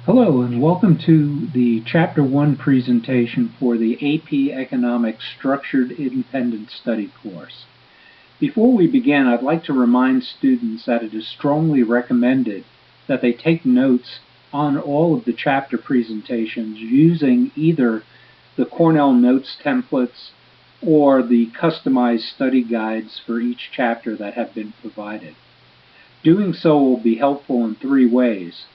Hello and welcome to the Chapter 1 presentation for the AP Economics Structured Independent Study course. Before we begin, I'd like to remind students that it is strongly recommended that they take notes on all of the chapter presentations using either the Cornell Notes templates or the customized study guides for each chapter that have been provided. Doing so will be helpful in three ways.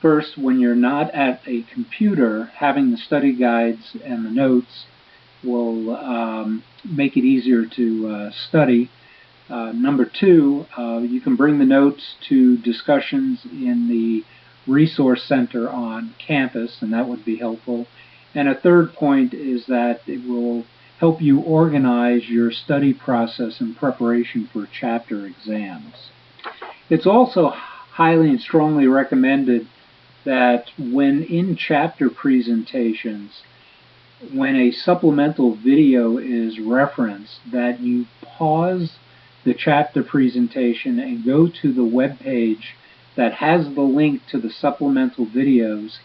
First, when you're not at a computer, having the study guides and the notes will make it easier to study. Number two, you can bring the notes to discussions in the Resource Center on campus, and that would be helpful. And a third point is that it will help you organize your study process in preparation for chapter exams. It's also highly and strongly recommended that when in chapter presentations, when a supplemental video is referenced, that you pause the chapter presentation and go to the web page that has the link to the supplemental videos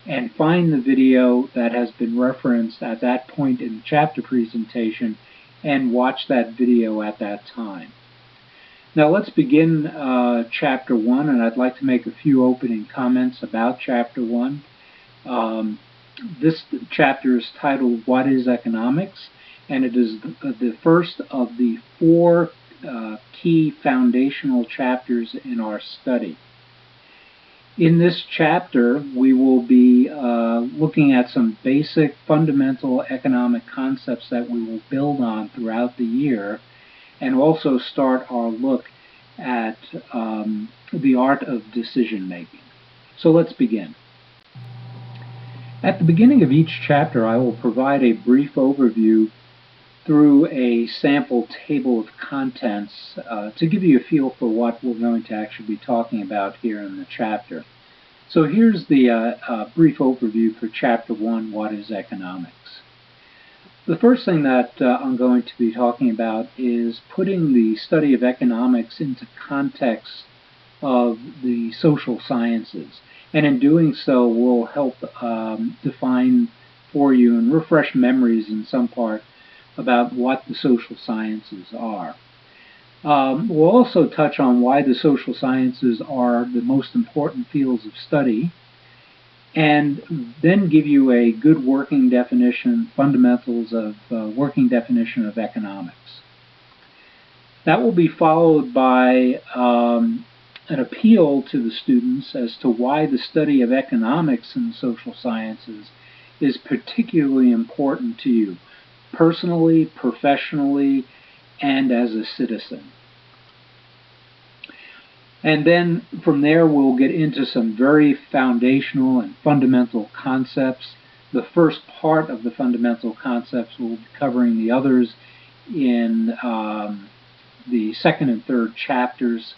and find the video that has been referenced at that point in the chapter presentation and watch that video at that time. Now let's begin Chapter 1, and I'd like to make a few opening comments about Chapter 1. This chapter is titled What is Economics? And it is the first of the four key foundational chapters in our study. In this chapter, we will be looking at some basic fundamental economic concepts that we will build on throughout the year, and also start our look at the art of decision making. So let's begin. At the beginning of each chapter, I will provide a brief overview through a sample table of contents to give you a feel for what we're going to actually be talking about here in the chapter. So here's the brief overview for Chapter 1, What is Economics? The first thing that I'm going to be talking about is putting the study of economics into context of the social sciences. And in doing so, we'll help define for you and refresh memories in some part about what the social sciences are. We'll also touch on why the social sciences are the most important fields of study, and then give you a good working definition, fundamentals of working definition of economics. That will be followed by an appeal to the students as to why the study of economics and social sciences is particularly important to you, personally, professionally, and as a citizen. And then from there we'll get into some very foundational and fundamental concepts. The first part of the fundamental concepts will be covering the others in the second and third chapters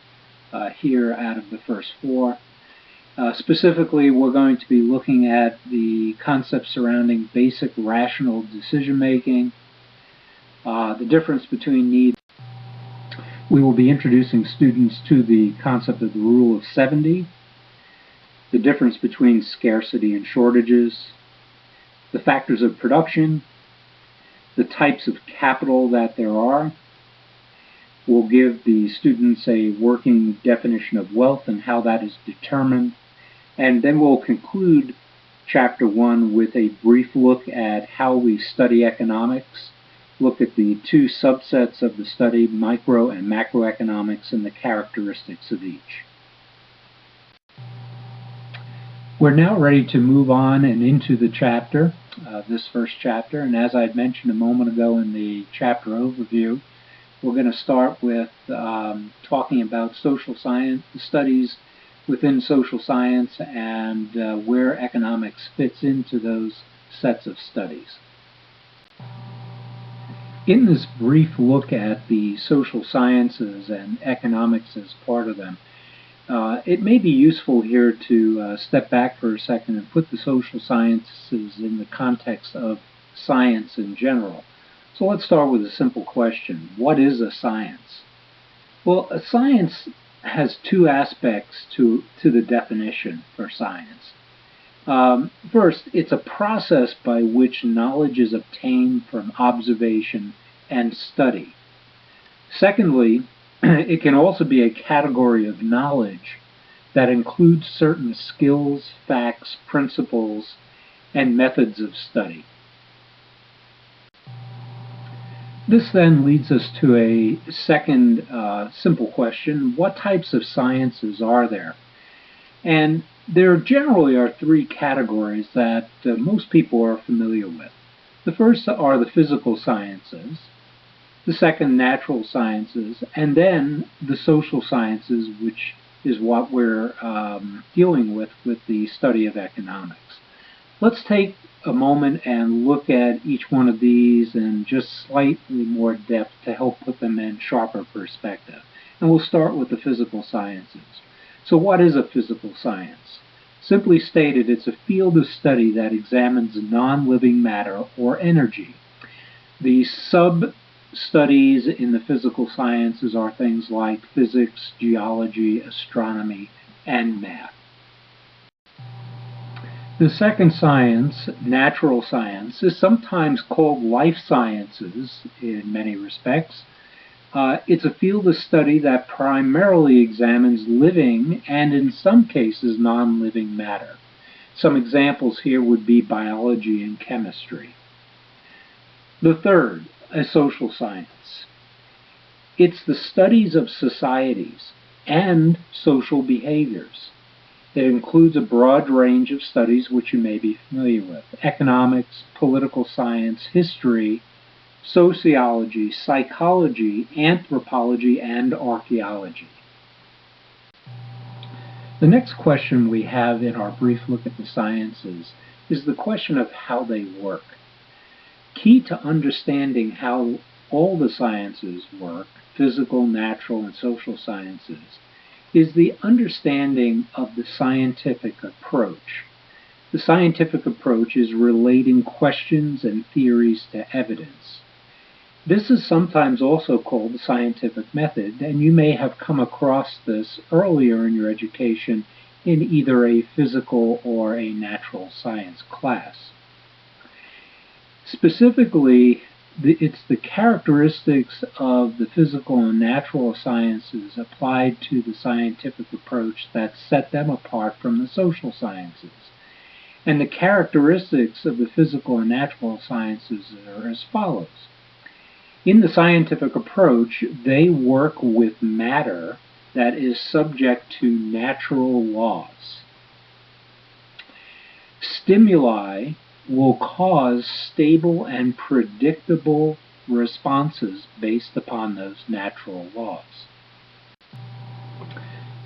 here out of the first four. Specifically, we're going to be looking at the concepts surrounding basic rational decision making, the difference between need. We will be introducing students to the concept of the Rule of 70, the difference between scarcity and shortages, the factors of production, the types of capital that there are. We'll give the students a working definition of wealth and how that is determined, and then we'll conclude Chapter 1 with a brief look at how we study economics, look at the two subsets of the study, micro and macroeconomics, and the characteristics of each. We're now ready to move on and into the chapter, this first chapter, and as I had mentioned a moment ago in the chapter overview, we're going to start with talking about social science, the studies within social science, and where economics fits into those sets of studies. In this brief look at the social sciences and economics as part of them, it may be useful here to step back for a second and put the social sciences in the context of science in general. So let's start with a simple question. What is a science? Well, a science has two aspects to the definition for science. First, it's a process by which knowledge is obtained from observation and study. Secondly, it can also be a category of knowledge that includes certain skills, facts, principles, and methods of study. This then leads us to a second simple question: what types of sciences are there? And there generally are three categories that most people are familiar with. The first are the physical sciences, the second natural sciences, and then the social sciences, which is what we're dealing with the study of economics. Let's take a moment and look at each one of these in just slightly more depth to help put them in sharper perspective. And we'll start with the physical sciences. So what is a physical science? Simply stated, it's a field of study that examines non-living matter or energy. The sub-studies in the physical sciences are things like physics, geology, astronomy, and math. The second science, natural science, is sometimes called life sciences in many respects. It's a field of study that primarily examines living and, in some cases, non-living matter. Some examples here would be biology and chemistry. The third, a social science. It's the studies of societies and social behaviors. It includes a broad range of studies which you may be familiar with: economics, political science, history, sociology, psychology, anthropology, and archaeology. The next question we have in our brief look at the sciences is the question of how they work. Key to understanding how all the sciences work, physical, natural, and social sciences, is the understanding of the scientific approach. The scientific approach is relating questions and theories to evidence. This is sometimes also called the scientific method, and you may have come across this earlier in your education in either a physical or a natural science class. Specifically, it's the characteristics of the physical and natural sciences applied to the scientific approach that set them apart from the social sciences. And the characteristics of the physical and natural sciences are as follows. In the scientific approach, they work with matter that is subject to natural laws. Stimuli will cause stable and predictable responses based upon those natural laws.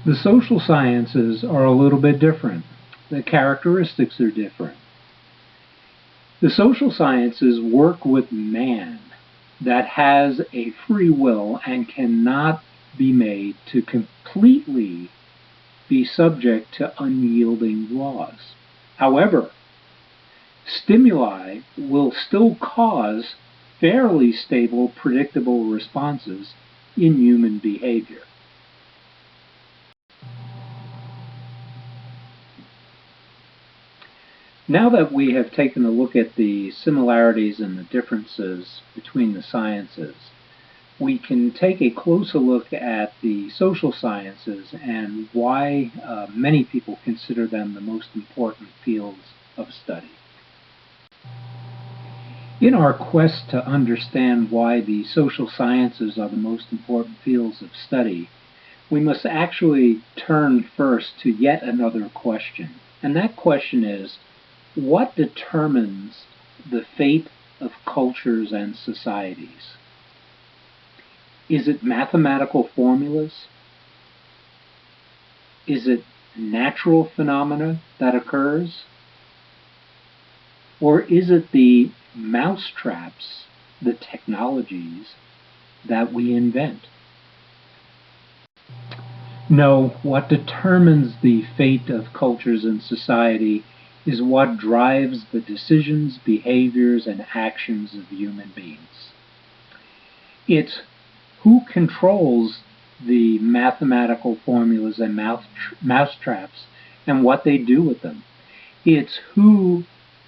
The social sciences are a little bit different. The characteristics are different. The social sciences work with man that has a free will and cannot be made to completely be subject to unyielding laws. However, stimuli will still cause fairly stable, predictable responses in human behavior. Now that we have taken a look at the similarities and the differences between the sciences, we can take a closer look at the social sciences and why many people consider them the most important fields of study. In our quest to understand why the social sciences are the most important fields of study, we must actually turn first to yet another question. And that question is, what determines the fate of cultures and societies? Is it mathematical formulas? Is it natural phenomena that occurs? Or is it the mousetraps, the technologies that we invent? No, what determines the fate of cultures and society is what drives the decisions, behaviors, and actions of human beings. It's who controls the mathematical formulas and mousetraps and what they do with them. It's who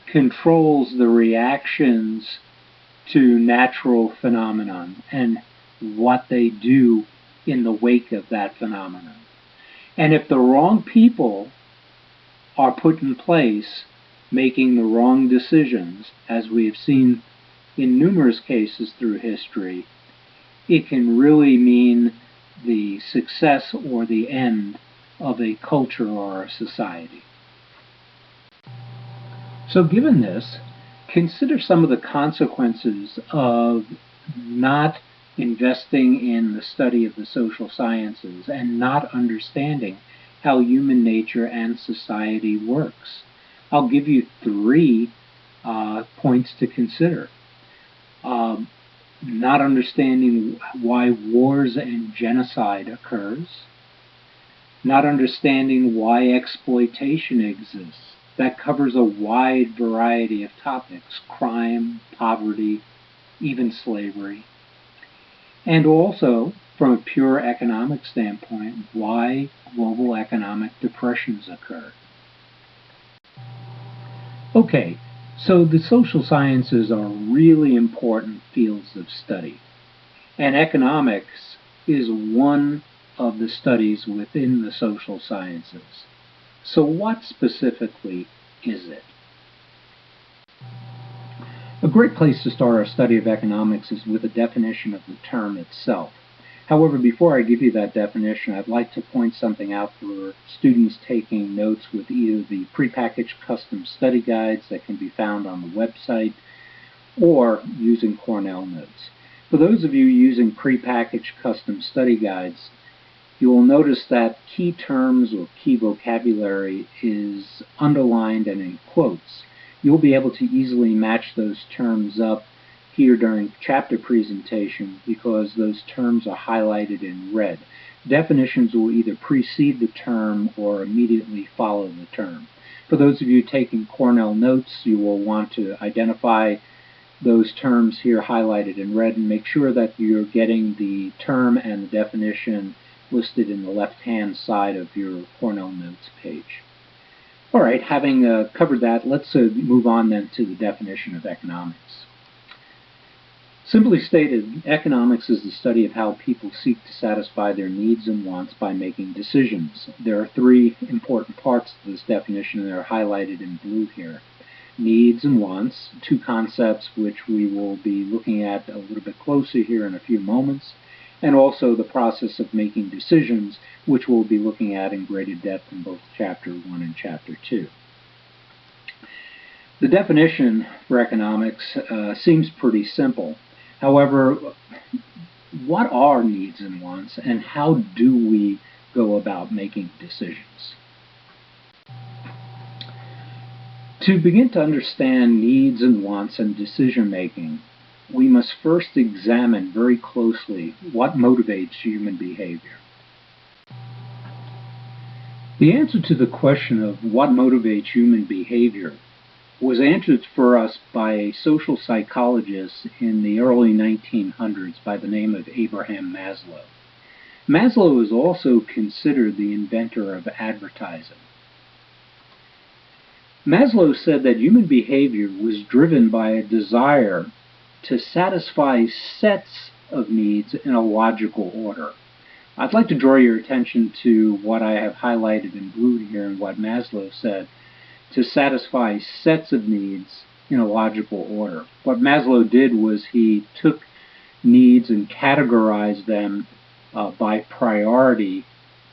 controls the reactions to natural phenomenon and what they do in the wake of that phenomenon. And if the wrong people are put in place making the wrong decisions, as we have seen in numerous cases through history, it can really mean the success or the end of a culture or a society. So given this, consider some of the consequences of not investing in the study of the social sciences and not understanding how human nature and society works. I'll give you three points to consider. Not understanding why wars and genocide occurs, not understanding why exploitation exists. That covers a wide variety of topics: crime, poverty, even slavery. And also, from a pure economic standpoint, why global economic depressions occur. Okay, so the social sciences are really important fields of study, and economics is one of the studies within the social sciences. So what specifically is it? A great place to start our study of economics is with a definition of the term itself. However, before I give you that definition, I'd like to point something out for students taking notes with either the prepackaged custom study guides that can be found on the website or using Cornell Notes. For those of you using prepackaged custom study guides, you will notice that key terms or key vocabulary is underlined and in quotes. You'll be able to easily match those terms up here during chapter presentation because those terms are highlighted in red. Definitions will either precede the term or immediately follow the term. For those of you taking Cornell Notes, you will want to identify those terms here highlighted in red and make sure that you're getting the term and the definition listed in the left-hand side of your Cornell Notes page. All right, having covered that, let's move on then to the definition of economics. Simply stated, economics is the study of how people seek to satisfy their needs and wants by making decisions. There are three important parts to this definition, and they're highlighted in blue here. Needs and wants, two concepts which we will be looking at a little bit closer here in a few moments, and also the process of making decisions, which we'll be looking at in greater depth in both Chapter 1 and Chapter 2. The definition for economics seems pretty simple. However, what are needs and wants, and how do we go about making decisions? To begin to understand needs and wants and decision making, we must first examine very closely what motivates human behavior. The answer to the question of what motivates human behavior was answered for us by a social psychologist in the early 1900s by the name of Abraham Maslow. Maslow is also considered the inventor of advertising. Maslow said that human behavior was driven by a desire to satisfy sets of needs in a logical order. I'd like to draw your attention to what I have highlighted in blue here and what Maslow said, to satisfy sets of needs in a logical order. What Maslow did was he took needs and categorized them by priority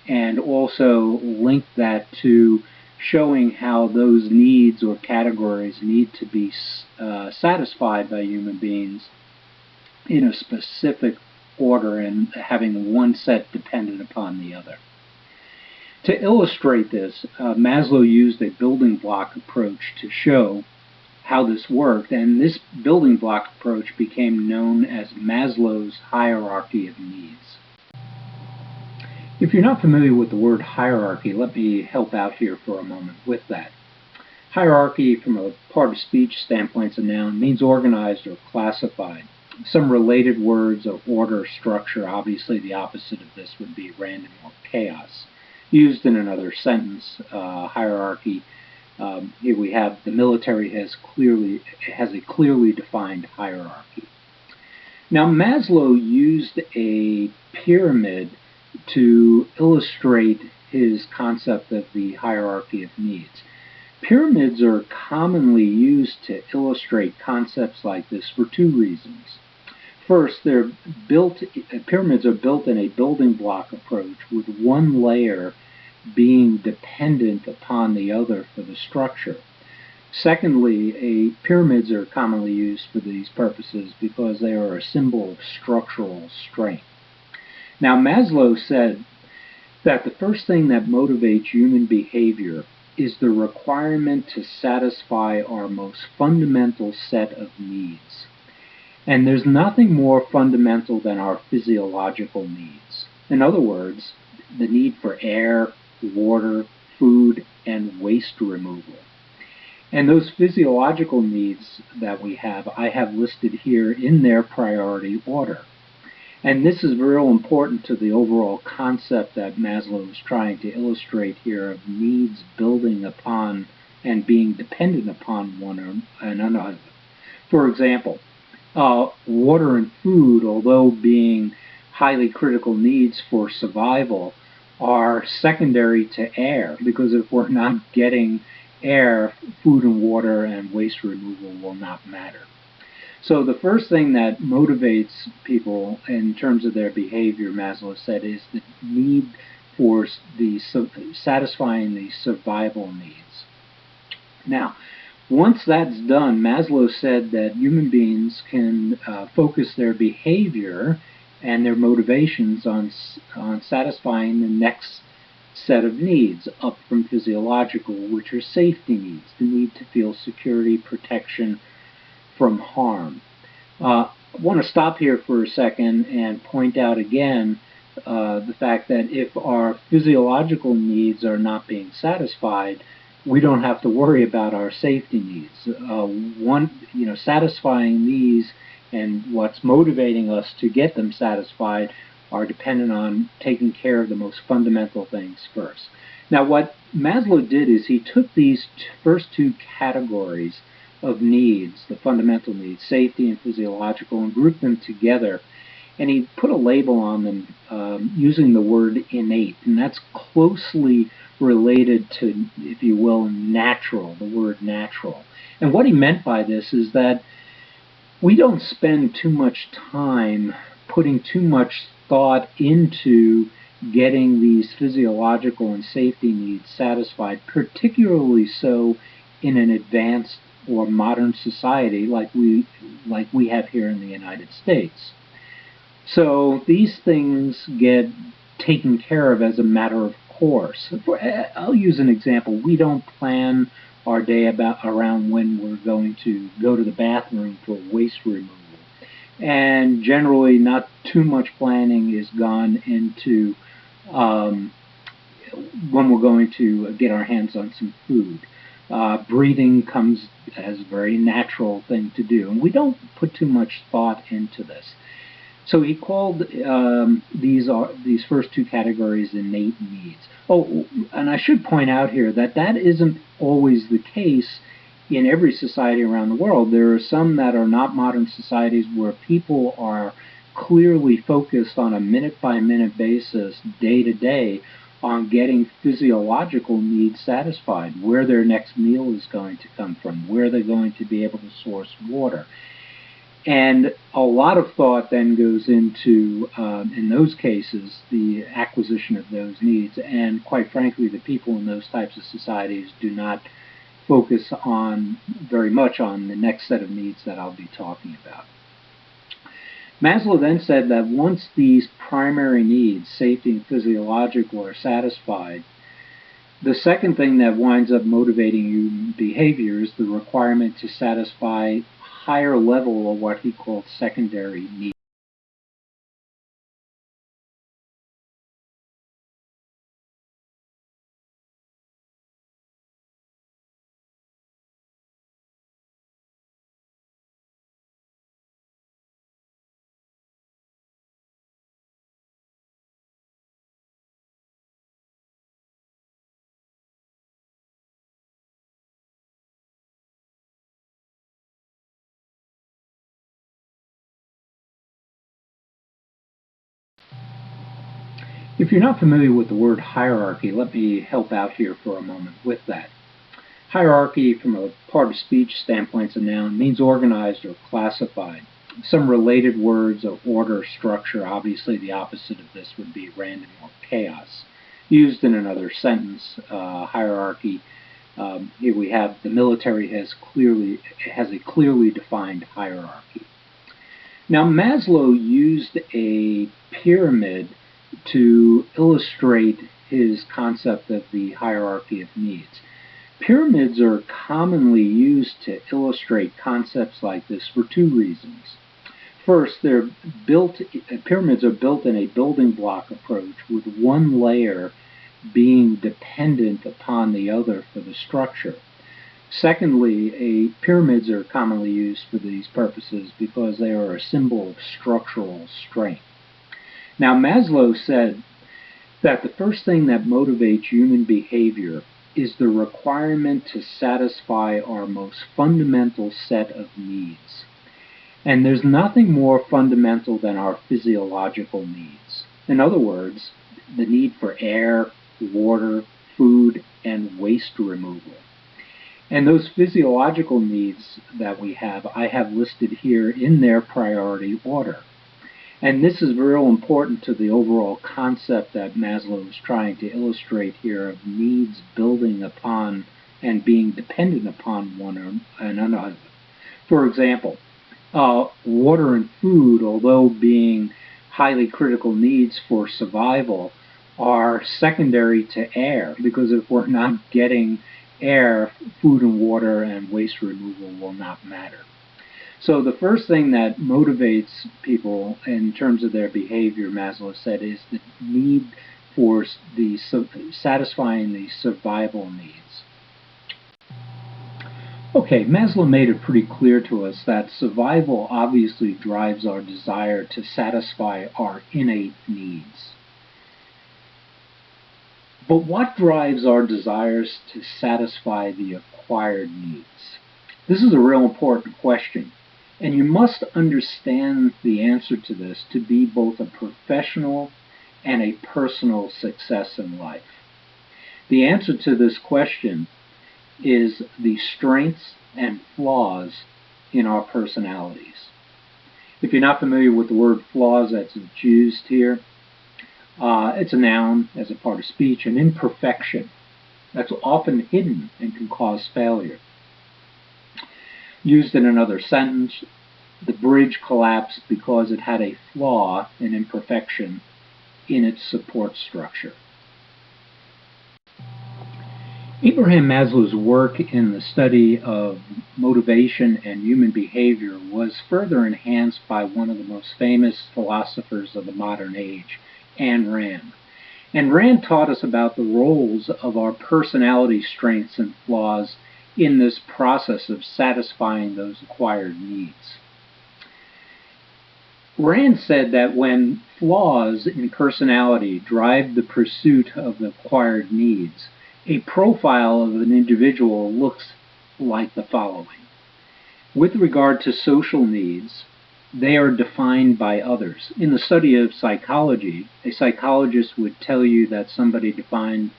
and also linked that to showing how those needs or categories need to be satisfied by human beings in a specific order and having one set dependent upon the other. To illustrate this, Maslow used a building block approach to show how this worked, and this building block approach became known as Maslow's hierarchy of needs. If you're not familiar with the word hierarchy, let me help out here for a moment with that. Hierarchy, from a part of speech standpoint, is a noun, means organized or classified. Some related words are order, structure. Obviously, the opposite of this would be random or chaos. Used in another sentence, hierarchy Here we have the military has a clearly defined hierarchy. Now Maslow used a pyramid to illustrate his concept of the hierarchy of needs. Pyramids are commonly used to illustrate concepts like this for two reasons. First, pyramids are built in a building block approach with one layer being dependent upon the other for the structure. Secondly, pyramids are commonly used for these purposes because they are a symbol of structural strength. Now, Maslow said that the first thing that motivates human behavior is the requirement to satisfy our most fundamental set of needs. And there's nothing more fundamental than our physiological needs. In other words, the need for air, water, food, and waste removal. And those physiological needs that we have, I have listed here in their priority order. And this is real important to the overall concept that Maslow is trying to illustrate here of needs building upon and being dependent upon one another. For example, water and food, although being highly critical needs for survival, are secondary to air, because if we're not getting air, food and water and waste removal will not matter. So the first thing that motivates people in terms of their behavior, Maslow said, is the need for satisfying the survival needs. Now, once that's done, Maslow said that human beings can focus their behavior and their motivations on satisfying the next set of needs up from physiological, which are safety needs, the need to feel security, protection from harm. I want to stop here for a second and point out again the fact that if our physiological needs are not being satisfied, we don't have to worry about our safety needs. Satisfying these and what's motivating us to get them satisfied are dependent on taking care of the most fundamental things first. Now, what Maslow did is he took these first two categories of needs, the fundamental needs, safety and physiological, and grouped them together. And he put a label on them using the word innate, and that's closely related to, if you will, natural, the word natural. And what he meant by this is that we don't spend too much time putting too much thought into getting these physiological and safety needs satisfied, particularly so in an advanced or modern society like we have here in the United States. So these things get taken care of as a matter of course. I'll use an example. We don't plan our day around when we're going to go to the bathroom for waste removal. And generally not too much planning is gone into when we're going to get our hands on some food. Breathing comes as a very natural thing to do, and we don't put too much thought into this. So he called these first two categories innate needs. Oh, and I should point out here that that isn't always the case in every society around the world. There are some that are not modern societies where people are clearly focused on a minute-by-minute basis, day to day, on getting physiological needs satisfied, where their next meal is going to come from, where they're going to be able to source water. And a lot of thought then goes into, in those cases, the acquisition of those needs. And quite frankly, the people in those types of societies do not focus on very much on the next set of needs that I'll be talking about. Maslow then said that once these primary needs, safety and physiological, are satisfied, the second thing that winds up motivating human behavior is the requirement to satisfy higher level of what he called secondary needs. If you're not familiar with the word hierarchy, let me help out here for a moment with that. Hierarchy, from a part of speech standpoint, is a noun, means organized or classified. Some related words of order, structure, obviously the opposite of this would be random or chaos. Used in another sentence, hierarchy, here we have the military has a clearly defined hierarchy. Now Maslow used a pyramid to illustrate his concept of the hierarchy of needs. Pyramids are commonly used to illustrate concepts like this for two reasons. First, pyramids are built in a building block approach, with one layer being dependent upon the other for the structure. Secondly, pyramids are commonly used for these purposes because they are a symbol of structural strength. Now, Maslow said that the first thing that motivates human behavior is the requirement to satisfy our most fundamental set of needs. And there's nothing more fundamental than our physiological needs. In other words, the need for air, water, food, and waste removal. And those physiological needs that we have, I have listed here in their priority order. And this is real important to the overall concept that Maslow is trying to illustrate here of needs building upon and being dependent upon one another. For example, water and food, although being highly critical needs for survival, are secondary to air, because if we're not getting air, food and water and waste removal will not matter. So the first thing that motivates people in terms of their behavior, Maslow said, is the need for satisfying the survival needs. Okay, Maslow made it pretty clear to us that survival obviously drives our desire to satisfy our innate needs. But what drives our desires to satisfy the acquired needs? This is a real important question. And you must understand the answer to this to be both a professional and a personal success in life. The answer to this question is the strengths and flaws in our personalities. If you're not familiar with the word flaws that's used here, it's a noun as a part of speech, an imperfection that's often hidden and can cause failure. Used in another sentence, the bridge collapsed because it had a flaw, an imperfection, in its support structure. Abraham Maslow's work in the study of motivation and human behavior was further enhanced by one of the most famous philosophers of the modern age, Ayn Rand. And Rand taught us about the roles of our personality strengths and flaws in this process of satisfying those acquired needs. Rand said that when flaws in personality drive the pursuit of the acquired needs, a profile of an individual looks like the following. With regard to social needs, they are defined by others. In the study of psychology, a psychologist would tell you that somebody defined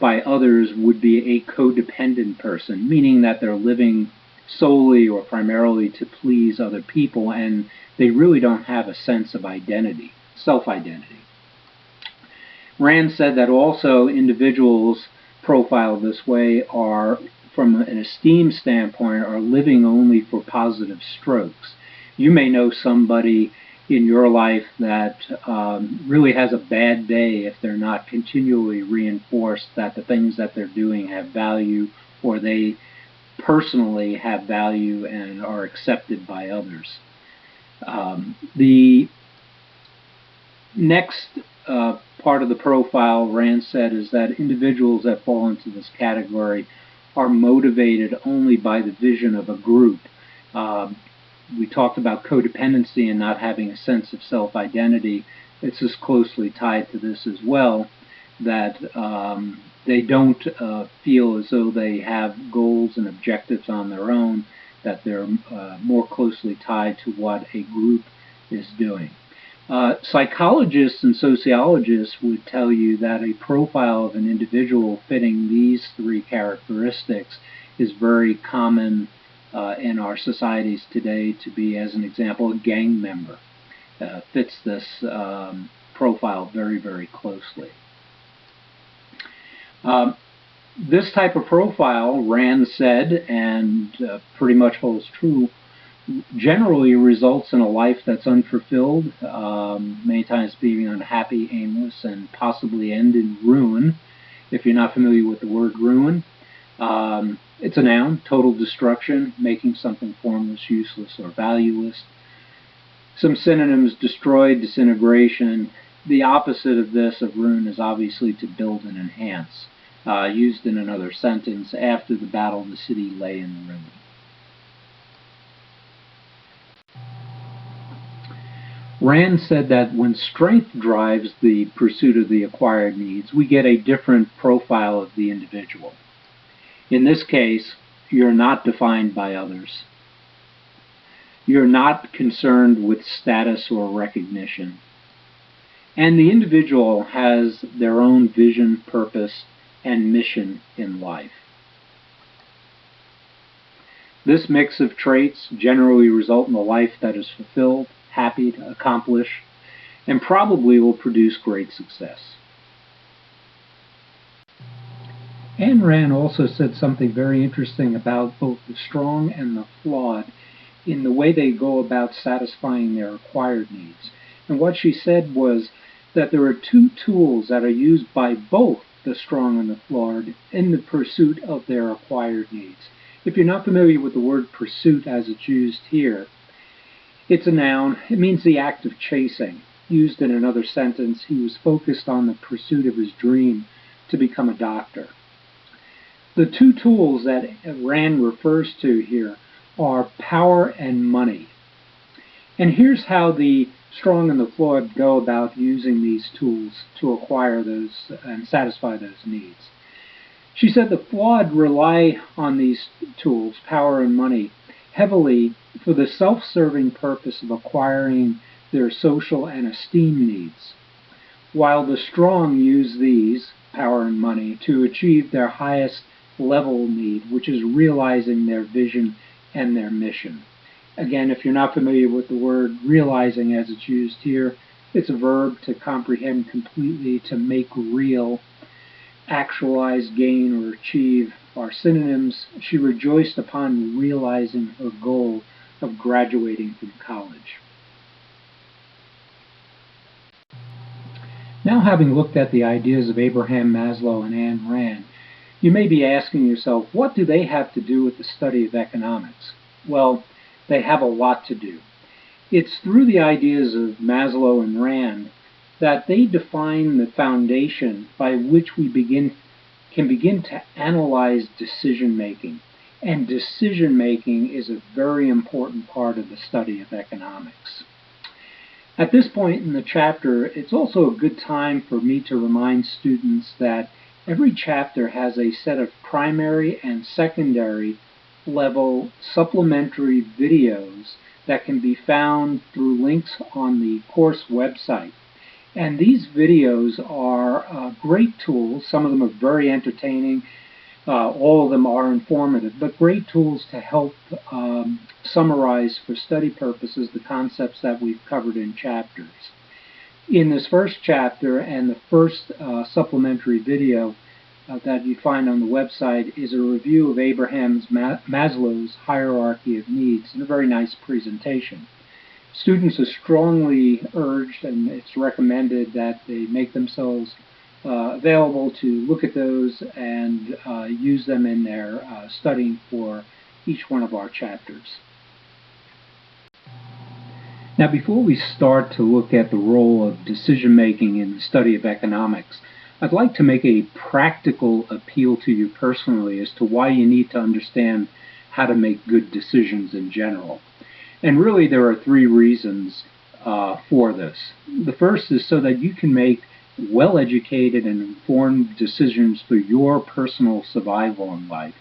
by others would be a codependent person, meaning that they're living solely or primarily to please other people, and they really don't have a sense of identity, self-identity. Rand said that also individuals profiled this way are, from an esteem standpoint, are living only for positive strokes. You may know somebody in your life that really has a bad day if they're not continually reinforced that the things that they're doing have value, or they personally have value and are accepted by others. The next part of the profile, Rand said, is that individuals that fall into this category are motivated only by the vision of a group. We talked about codependency and not having a sense of self-identity. It's just closely tied to this as well, that they don't feel as though they have goals and objectives on their own, that they're more closely tied to what a group is doing. Psychologists and sociologists would tell you that a profile of an individual fitting these three characteristics is very common in our societies today to be, as an example, a gang member. Fits this profile very, very closely. This type of profile, Rand said, and pretty much holds true, generally results in a life that's unfulfilled, many times being unhappy, aimless, and possibly end in ruin. If you're not familiar with the word ruin, it's a noun, total destruction, making something formless, useless, or valueless. Some synonyms: destroy, disintegration. The opposite of this, of ruin, is obviously to build and enhance. Used in another sentence, after the battle the city lay in ruin. Rand said that when strength drives the pursuit of the acquired needs, we get a different profile of the individual. In this case, you're not defined by others. You're not concerned with status or recognition. And the individual has their own vision, purpose, and mission in life. This mix of traits generally result in a life that is fulfilled, happy, accomplished, and probably will produce great success. Ayn Rand also said something very interesting about both the strong and the flawed in the way they go about satisfying their acquired needs. And what she said was that there are two tools that are used by both the strong and the flawed in the pursuit of their acquired needs. If you're not familiar with the word pursuit as it's used here, it's a noun. It means the act of chasing. Used in another sentence, he was focused on the pursuit of his dream to become a doctor. The two tools that Rand refers to here are power and money. And here's how the strong and the flawed go about using these tools to acquire those and satisfy those needs. She said the flawed rely on these tools, power and money, heavily for the self-serving purpose of acquiring their social and esteem needs, while the strong use these, power and money, to achieve their highest level need, which is realizing their vision and their mission. Again, if you're not familiar with the word realizing as it's used here, it's a verb to comprehend completely, to make real, actualize, gain, or achieve are synonyms. She rejoiced upon realizing her goal of graduating from college. Now, having looked at the ideas of Abraham Maslow and Ayn Rand, you may be asking yourself, what do they have to do with the study of economics? Well, they have a lot to do. It's through the ideas of Maslow and Rand that they define the foundation by which we can begin to analyze decision-making. And decision-making is a very important part of the study of economics. At this point in the chapter, it's also a good time for me to remind students that every chapter has a set of primary and secondary level supplementary videos that can be found through links on the course website. And these videos are great tools. Some of them are very entertaining. All of them are informative, but great tools to help summarize for study purposes the concepts that we've covered in chapters. In this first chapter and the first supplementary video that you find on the website is a review of Abraham Maslow's hierarchy of needs, and a very nice presentation. Students are strongly urged, and it's recommended, that they make themselves available to look at those and use them in their studying for each one of our chapters. Now, before we start to look at the role of decision-making in the study of economics, I'd like to make a practical appeal to you personally as to why you need to understand how to make good decisions in general. And really, there are three reasons for this. The first is so that you can make well-educated and informed decisions for your personal survival in life.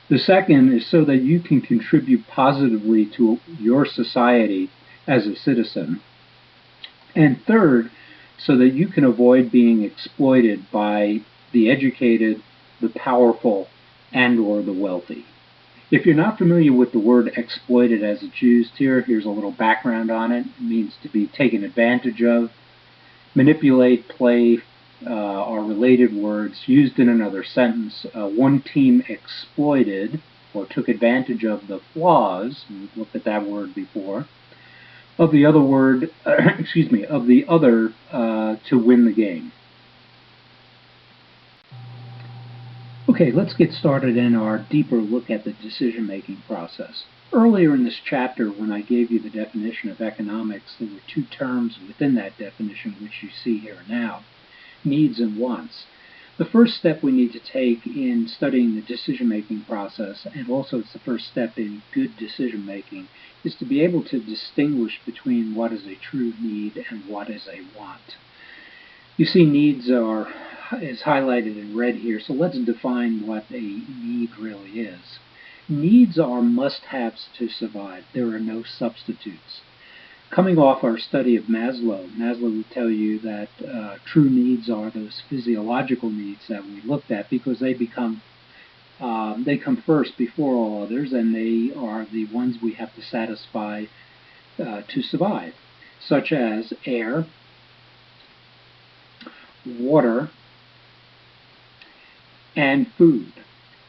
The second is so that you can contribute positively to your society as a citizen. And third, so that you can avoid being exploited by the educated, the powerful, and or the wealthy. If you're not familiar with the word exploited as it's used here, here's a little background on it. It means to be taken advantage of. Manipulate, play are related words used in another sentence. One team exploited or took advantage of the flaws, we've looked at that word before, of the other word, of the other to win the game. Okay, let's get started in our deeper look at the decision-making process. Earlier in this chapter, when I gave you the definition of economics, there were two terms within that definition which you see here now, needs and wants. The first step we need to take in studying the decision-making process, and also it's the first step in good decision-making, is to be able to distinguish between what is a true need and what is a want. You see needs is highlighted in red here, so let's define what a need really is. Needs are must-haves to survive. There are no substitutes. Coming off our study of Maslow would tell you that true needs are those physiological needs that we looked at because they come first before all others, and they are the ones we have to satisfy to survive, such as air, water, and food.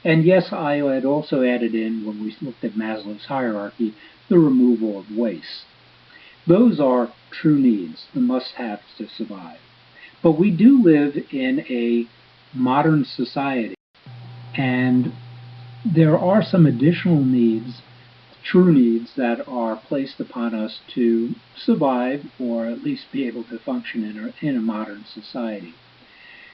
And yes, I had also added in, when we looked at Maslow's hierarchy, the removal of waste. Those are true needs, the must-haves to survive. But we do live in a modern society, and there are some additional needs, true needs, that are placed upon us to survive or at least be able to function in a modern society.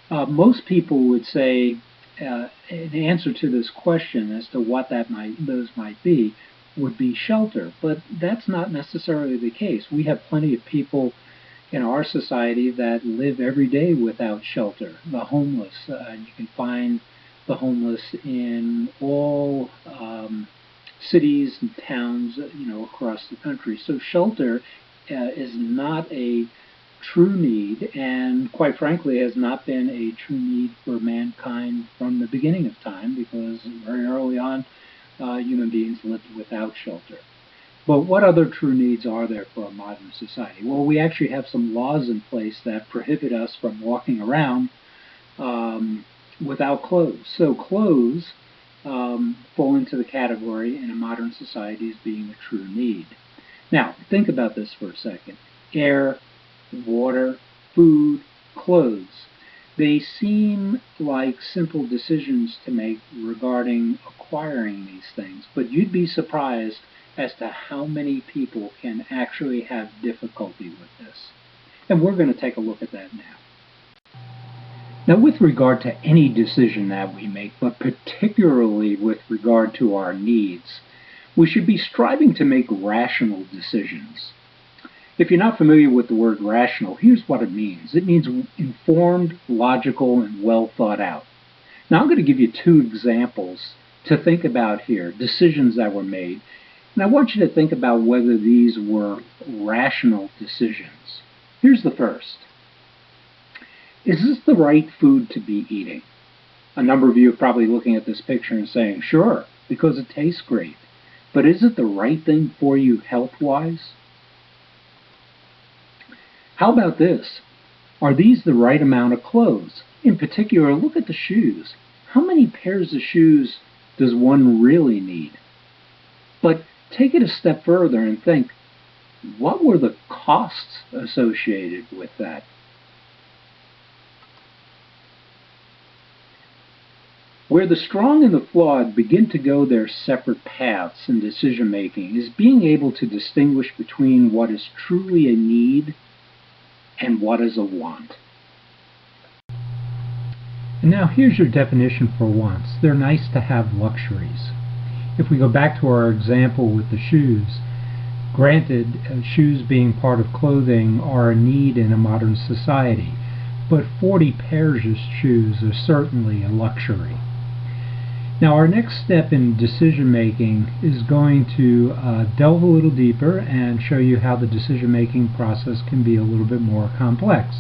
Most people would say, in answer to this question as to what those might be, would be shelter, but that's not necessarily the case. We have plenty of people in our society that live every day without shelter. The homeless, you can find the homeless in all cities and towns, across the country. So shelter is not a true need, and quite frankly has not been a true need for mankind from the beginning of time, because very early on human beings lived without shelter. But what other true needs are there for a modern society? Well, we actually have some laws in place that prohibit us from walking around without clothes. So clothes fall into the category in a modern society as being a true need. Now, think about this for a second. Air, water, food, clothes. They seem like simple decisions to make regarding acquiring these things, but you'd be surprised as to how many people can actually have difficulty with this. And we're going to take a look at that now. Now, with regard to any decision that we make, but particularly with regard to our needs, we should be striving to make rational decisions. If you're not familiar with the word rational, here's what it means. It means informed, logical, and well thought out. Now I'm going to give you two examples to think about here, decisions that were made. And I want you to think about whether these were rational decisions. Here's the first. Is this the right food to be eating? A number of you are probably looking at this picture and saying, sure, because it tastes great. But is it the right thing for you health-wise? How about this? Are these the right amount of clothes? In particular, look at the shoes. How many pairs of shoes does one really need? But take it a step further and think, what were the costs associated with that? Where the strong and the flawed begin to go their separate paths in decision-making is being able to distinguish between what is truly a need and what is a want. And now here's your definition for wants. They're nice to have luxuries. If we go back to our example with the shoes, granted, shoes being part of clothing are a need in a modern society, but 40 pairs of shoes are certainly a luxury. Now our next step in decision making is going to delve a little deeper and show you how the decision making process can be a little bit more complex.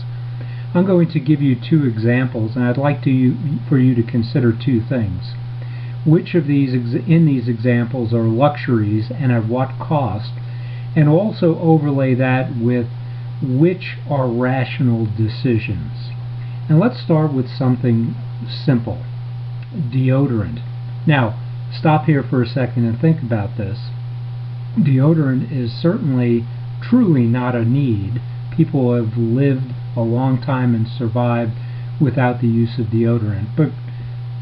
I'm going to give you two examples, and I'd like for you to consider two things. Which of these in these examples are luxuries and at what cost, and also overlay that with which are rational decisions. And let's start with something simple. Deodorant. Now, stop here for a second and think about this. Deodorant is certainly truly not a need. People have lived a long time and survived without the use of deodorant. But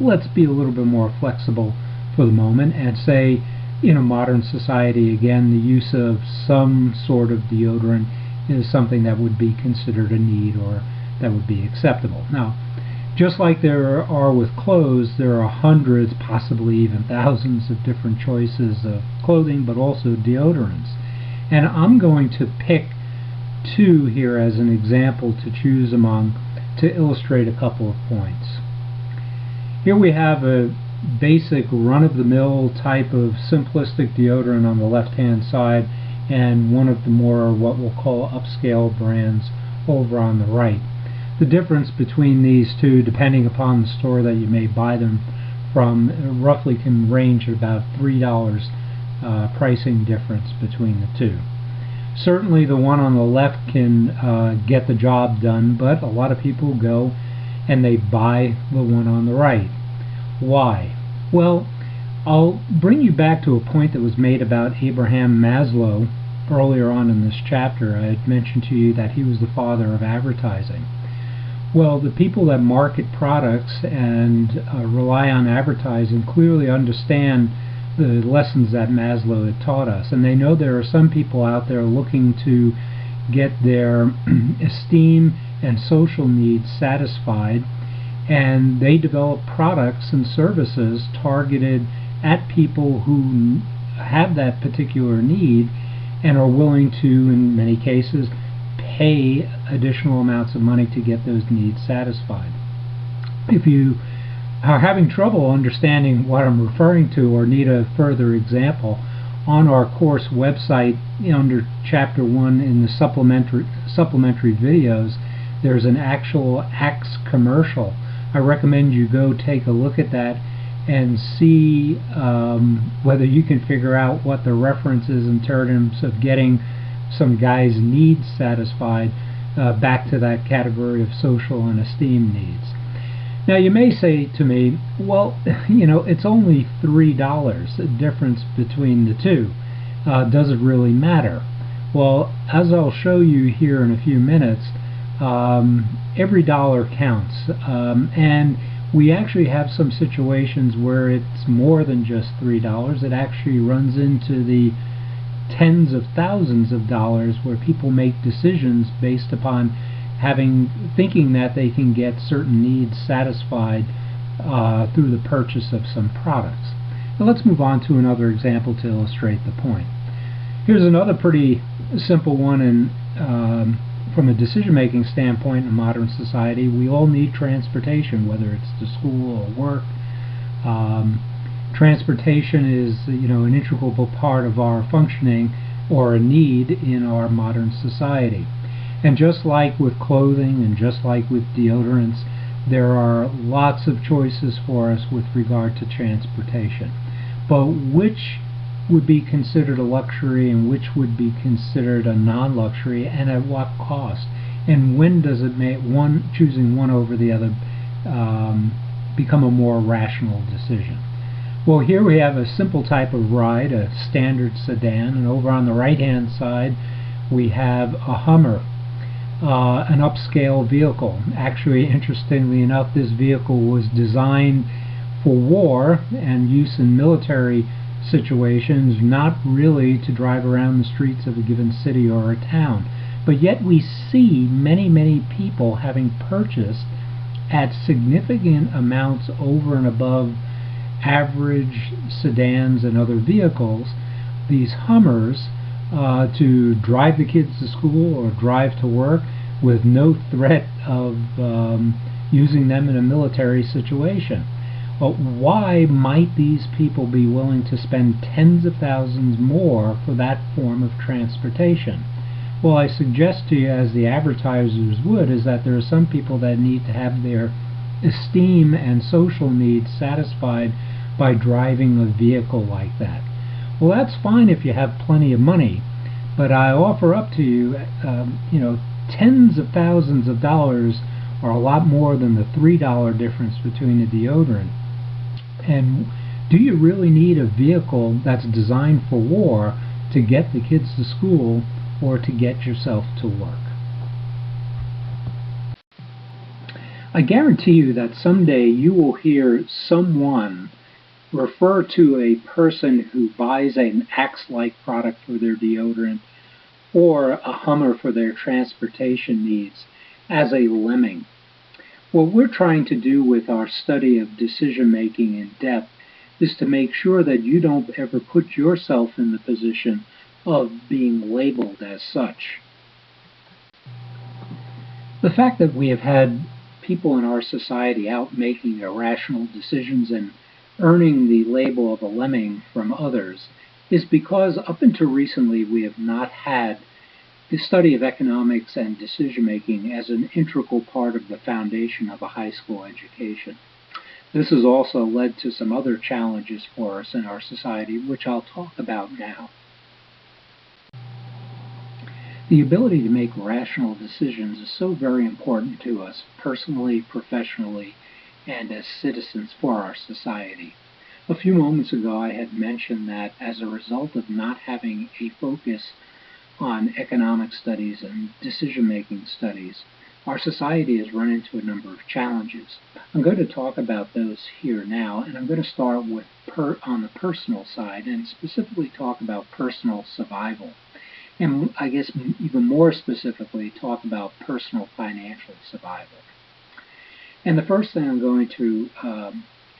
let's be a little bit more flexible for the moment and say, in a modern society, again, the use of some sort of deodorant is something that would be considered a need or that would be acceptable. Now, just like there are with clothes, there are hundreds, possibly even thousands of different choices of clothing, but also deodorants. And I'm going to pick two here as an example to choose among to illustrate a couple of points. Here we have a basic run-of-the-mill type of simplistic deodorant on the left-hand side, and one of the more what we'll call upscale brands over on the right. The difference between these two, depending upon the store that you may buy them from, roughly can range at about $3 pricing difference between the two. Certainly the one on the left can get the job done, but a lot of people go and they buy the one on the right. Why? Well, I'll bring you back to a point that was made about Abraham Maslow earlier on in this chapter. I had mentioned to you that he was the father of advertising. Well, the people that market products and rely on advertising clearly understand the lessons that Maslow had taught us, and they know there are some people out there looking to get their esteem and social needs satisfied, and they develop products and services targeted at people who have that particular need and are willing to, in many cases, pay additional amounts of money to get those needs satisfied. If you are having trouble understanding what I'm referring to or need a further example, on our course website under Chapter 1 in the supplementary videos, there's an actual Axe commercial. I recommend you go take a look at that and see whether you can figure out what the reference is in terms of getting some guy's needs satisfied back to that category of social and esteem needs. Now you may say to me, well, it's only $3, the difference between the two. Does it really matter? Well, as I'll show you here in a few minutes, every dollar counts, and we actually have some situations where it's more than just $3. It actually runs into the tens of thousands of dollars where people make decisions based upon thinking that they can get certain needs satisfied through the purchase of some products. Now let's move on to another example to illustrate the point. Here's another pretty simple one, and from a decision-making standpoint in modern society, we all need transportation, whether it's to school or work. Transportation is, an integral part of our functioning or a need in our modern society. And just like with clothing and just like with deodorants, there are lots of choices for us with regard to transportation. But which would be considered a luxury and which would be considered a non-luxury, and at what cost? And when does it make choosing one over the other become a more rational decision? Well, here we have a simple type of ride, a standard sedan, and over on the right-hand side we have a Hummer, an upscale vehicle. Actually, interestingly enough, this vehicle was designed for war and use in military situations, not really to drive around the streets of a given city or a town. But yet we see many people having purchased at significant amounts over and above average sedans and other vehicles these Hummers to drive the kids to school or drive to work with no threat of using them in a military situation. But why might these people be willing to spend tens of thousands more for that form of transportation? Well, I suggest to you, as the advertisers would, is that there are some people that need to have their esteem and social needs satisfied by driving a vehicle like that. Well, that's fine if you have plenty of money, but I offer up to you, tens of thousands of dollars are a lot more than the $3 difference between a deodorant. And do you really need a vehicle that's designed for war to get the kids to school or to get yourself to work? I guarantee you that someday you will hear someone refer to a person who buys an Axe-like product for their deodorant or a Hummer for their transportation needs as a lemming. What we're trying to do with our study of decision-making in depth is to make sure that you don't ever put yourself in the position of being labeled as such. The fact that we have had people in our society out making irrational decisions and earning the label of a lemming from others is because up until recently we have not had the study of economics and decision-making as an integral part of the foundation of a high school education. This has also led to some other challenges for us in our society, which I'll talk about now. The ability to make rational decisions is so very important to us, personally, professionally, and as citizens for our society. A few moments ago I had mentioned that as a result of not having a focus on economic studies and decision-making studies, our society has run into a number of challenges. I'm going to talk about those here now, and I'm going to start with on the personal side and specifically talk about personal survival. And I guess even more specifically talk about personal financial survival. And the first thing I'm going to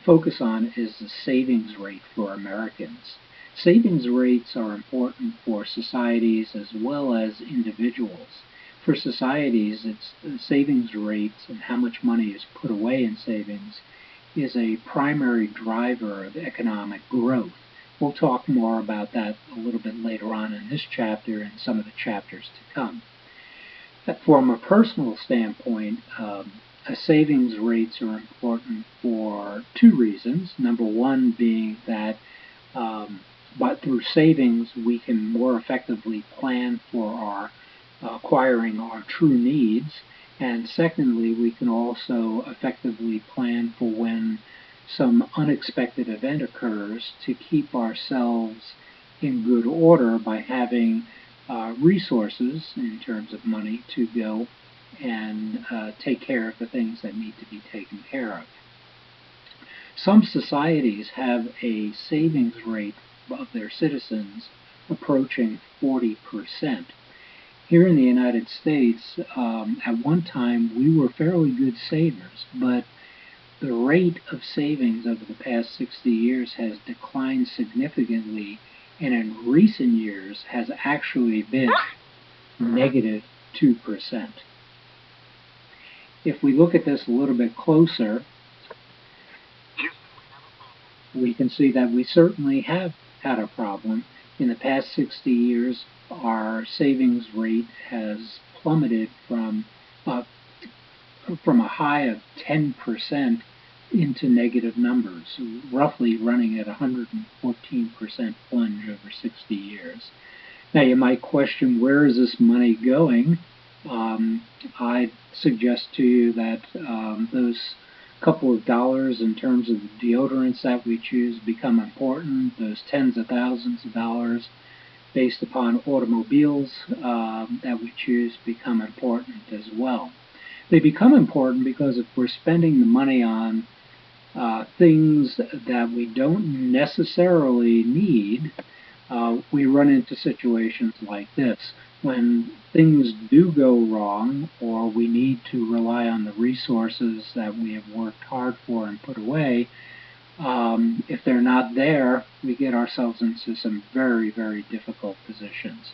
focus on is the savings rate for Americans. Savings rates are important for societies as well as individuals. For societies, it's the savings rates and how much money is put away in savings is a primary driver of economic growth. We'll talk more about that a little bit later on in this chapter and some of the chapters to come. From a personal standpoint, savings rates are important for two reasons. Number one being that but through savings we can more effectively plan for our acquiring our true needs, and secondly we can also effectively plan for when some unexpected event occurs to keep ourselves in good order by having resources in terms of money to go and take care of the things that need to be taken care of. Some societies have a savings rate of their citizens approaching 40%. Here in the United States, at one time we were fairly good savers, but the rate of savings over the past 60 years has declined significantly, and in recent years has actually been negative 2%. If we look at this a little bit closer, we can see that we certainly have had a problem. In the past 60 years, our savings rate has plummeted from a high of 10% into negative numbers, roughly running at 114% plunge over 60 years. Now you might question, where is this money going? I suggest to you that those couple of dollars in terms of the deodorants that we choose become important. Those tens of thousands of dollars based upon automobiles that we choose become important as well. They become important because if we're spending the money on things that we don't necessarily need, we run into situations like this. When things do go wrong, or we need to rely on the resources that we have worked hard for and put away, if they're not there, we get ourselves into some very, very difficult positions.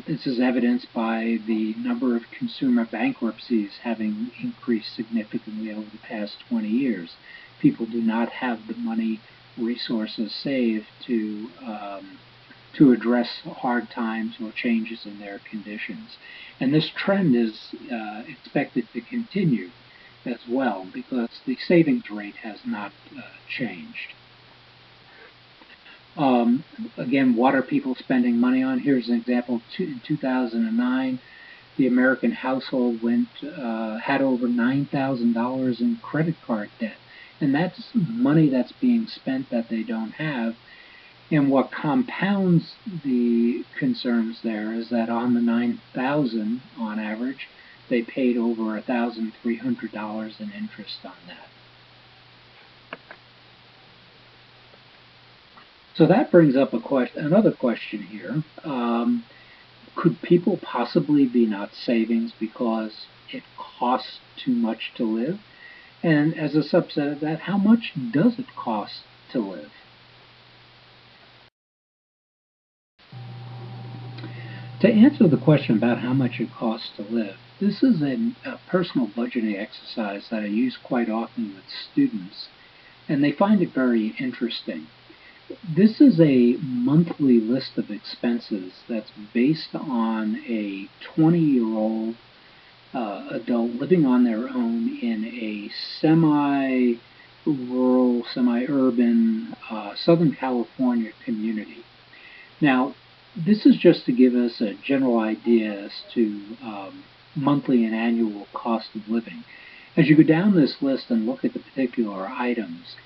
This is evidenced by the number of consumer bankruptcies having increased significantly over the past 20 years. people do not have the money resources saved to address hard times or changes in their conditions. And this trend is expected to continue as well because the savings rate has not changed. Again, what are people spending money on? Here's an example. In 2009, the American household had over $9,000 in credit card debt. And that's money that's being spent that they don't have. And what compounds the concerns there is that on the $9,000 on average, they paid over $1,300 in interest on that. So that brings up another question here. Could people possibly be not savings because it costs too much to live? And as a subset of that, how much does it cost to live? To answer the question about how much it costs to live, this is a personal budgeting exercise that I use quite often with students, and they find it very interesting. This is a monthly list of expenses that's based on a 20-year-old adult living on their own in a semi-rural, semi-urban Southern California community. Now, this is just to give us a general idea as to monthly and annual cost of living. As you go down this list and look at the particular items,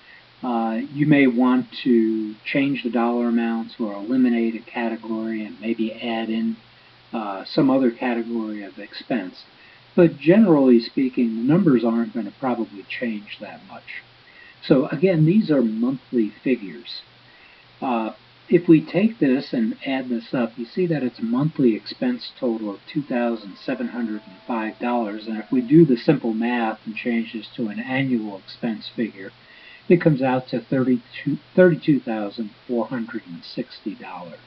you may want to change the dollar amounts or eliminate a category and maybe add in some other category of expense. But generally speaking, the numbers aren't going to probably change that much. So again, these are monthly figures. If we take this and add this up, you see that it's a monthly expense total of $2,705. And if we do the simple math and change this to an annual expense figure, it comes out to $32,460.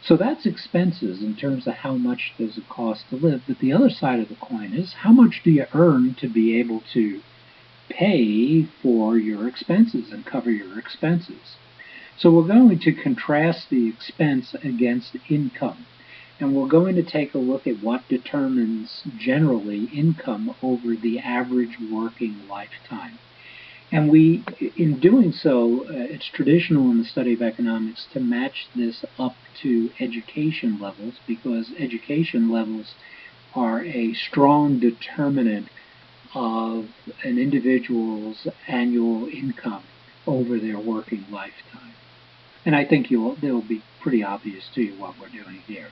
So that's expenses in terms of how much does it cost to live. But the other side of the coin is how much do you earn to be able to pay for your expenses and cover your expenses. So we're going to contrast the expense against income. And we're going to take a look at what determines generally income over the average working lifetime. And in doing so, it's traditional in the study of economics to match this up to education levels because education levels are a strong determinant of an individual's annual income over their working lifetime. And I think it'll be pretty obvious to you what we're doing here.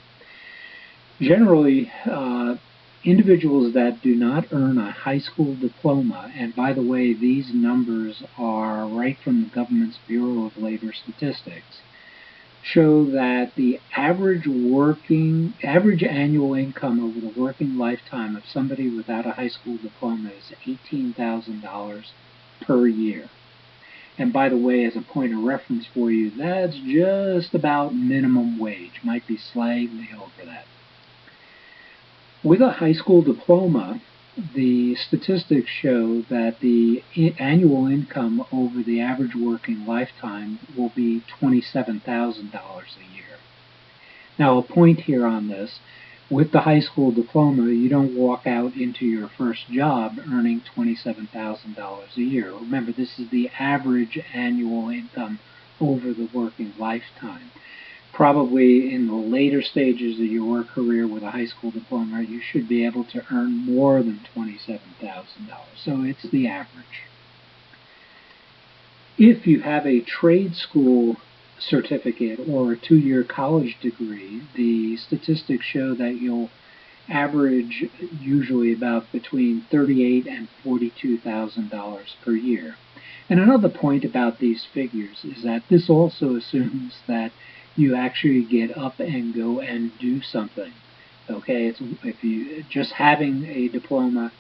Generally, individuals that do not earn a high school diploma, and by the way, these numbers are right from the government's Bureau of Labor Statistics, show that the average annual income over the working lifetime of somebody without a high school diploma is $18,000 per year. And by the way, as a point of reference for you, that's just about minimum wage, might be slightly over that. With a high school diploma, the statistics show that the annual income over the average working lifetime will be $27,000 a year. Now, a point here on this, with the high school diploma, you don't walk out into your first job earning $27,000 a year. Remember, this is the average annual income over the working lifetime. Probably in the later stages of your career with a high school diploma, you should be able to earn more than $27,000. So it's the average. If you have a trade school certificate or a 2-year college degree, the statistics show that you'll average usually about between $38,000 and $42,000 per year. And another point about these figures is that this also assumes that you actually get up and go and do something. Okay, if you just having a diploma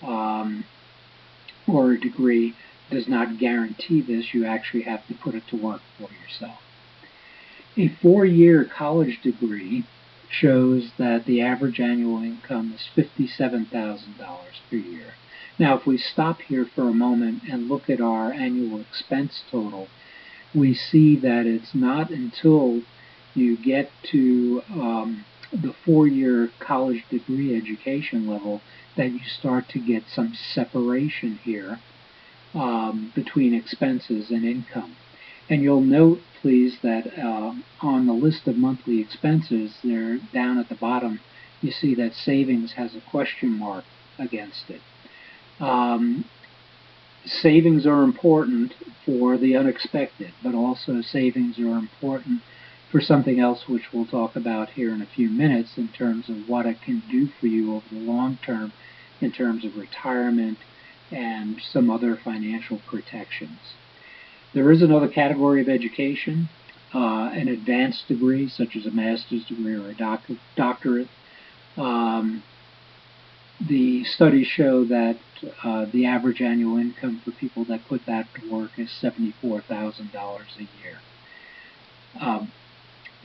or a degree does not guarantee this. You actually have to put it to work for yourself. A 4-year college degree shows that the average annual income is $57,000 per year. Now, if we stop here for a moment and look at our annual expense total, we see that it's not until you get to the four-year college degree education level that you start to get some separation here between expenses and income. And you'll note, please, that on the list of monthly expenses, there down at the bottom, you see that savings has a question mark against it. Savings are important for the unexpected, but also savings are important for something else which we'll talk about here in a few minutes in terms of what it can do for you over the long term in terms of retirement and some other financial protections. There is another category of education, an advanced degree such as a master's degree or a doctorate. The studies show that the average annual income for people that put that to work is $74,000 a year.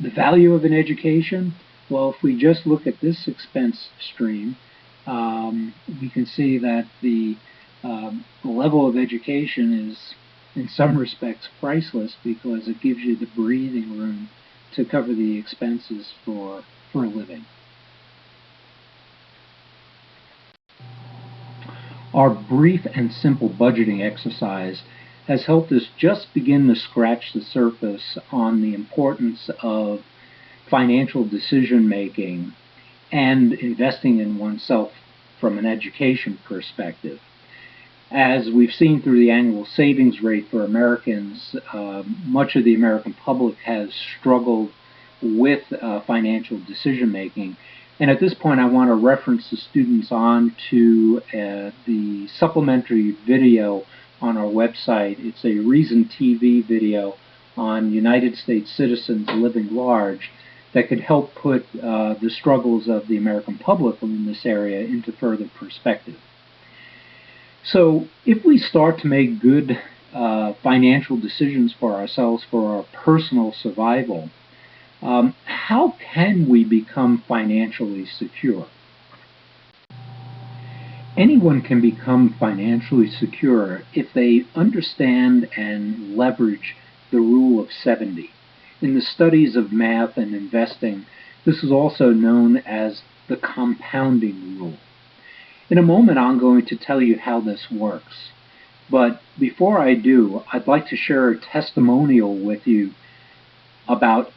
The value of an education, well, if we just look at this expense stream, we can see that the level of education is, in some respects, priceless because it gives you the breathing room to cover the expenses for a living. Our brief and simple budgeting exercise has helped us just begin to scratch the surface on the importance of financial decision making and investing in oneself from an education perspective. As we've seen through the annual savings rate for Americans, much of the American public has struggled with financial decision making. And at this point, I want to reference the students on to the supplementary video on our website. It's a Reason TV video on United States citizens living large that could help put the struggles of the American public in this area into further perspective. So if we start to make good financial decisions for ourselves for our personal survival, how can we become financially secure? Anyone can become financially secure if they understand and leverage the rule of 70. In the studies of math and investing, this is also known as the compounding rule. In a moment, I'm going to tell you how this works. But before I do, I'd like to share a testimonial with you about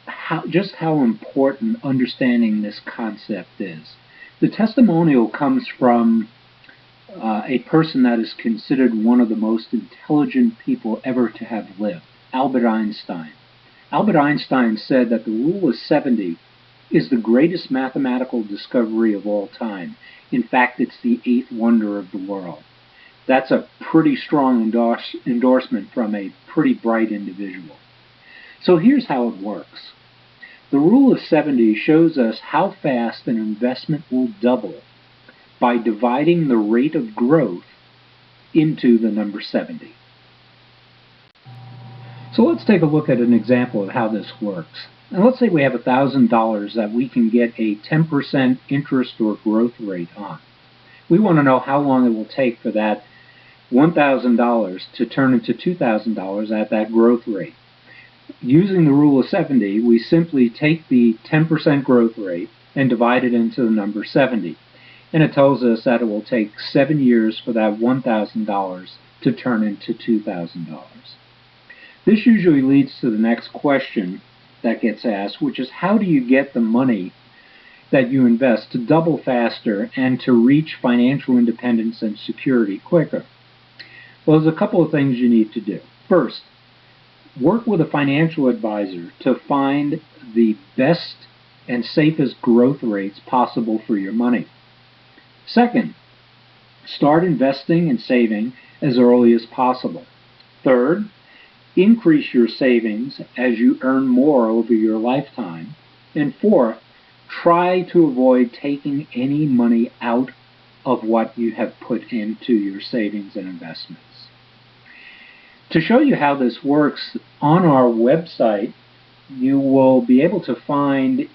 just how important understanding this concept is. The testimonial comes from a person that is considered one of the most intelligent people ever to have lived, Albert Einstein. Albert Einstein said that the rule of 70 is the greatest mathematical discovery of all time. In fact, it's the eighth wonder of the world. That's a pretty strong endorsement from a pretty bright individual. So here's how it works. The rule of 70 shows us how fast an investment will double by dividing the rate of growth into the number 70. So let's take a look at an example of how this works. And let's say we have $1,000 that we can get a 10% interest or growth rate on. We want to know how long it will take for that $1,000 to turn into $2,000 at that growth rate. Using the rule of 70, we simply take the 10% growth rate and divide it into the number 70. And it tells us that it will take 7 years for that $1,000 to turn into $2,000. This usually leads to the next question that gets asked, which is how do you get the money that you invest to double faster and to reach financial independence and security quicker? Well, there's a couple of things you need to do. First, work with a financial advisor to find the best and safest growth rates possible for your money. Second, start investing and saving as early as possible. Third, increase your savings as you earn more over your lifetime. And fourth, try to avoid taking any money out of what you have put into your savings and investments. To show you how this works, on our website, you will be able to find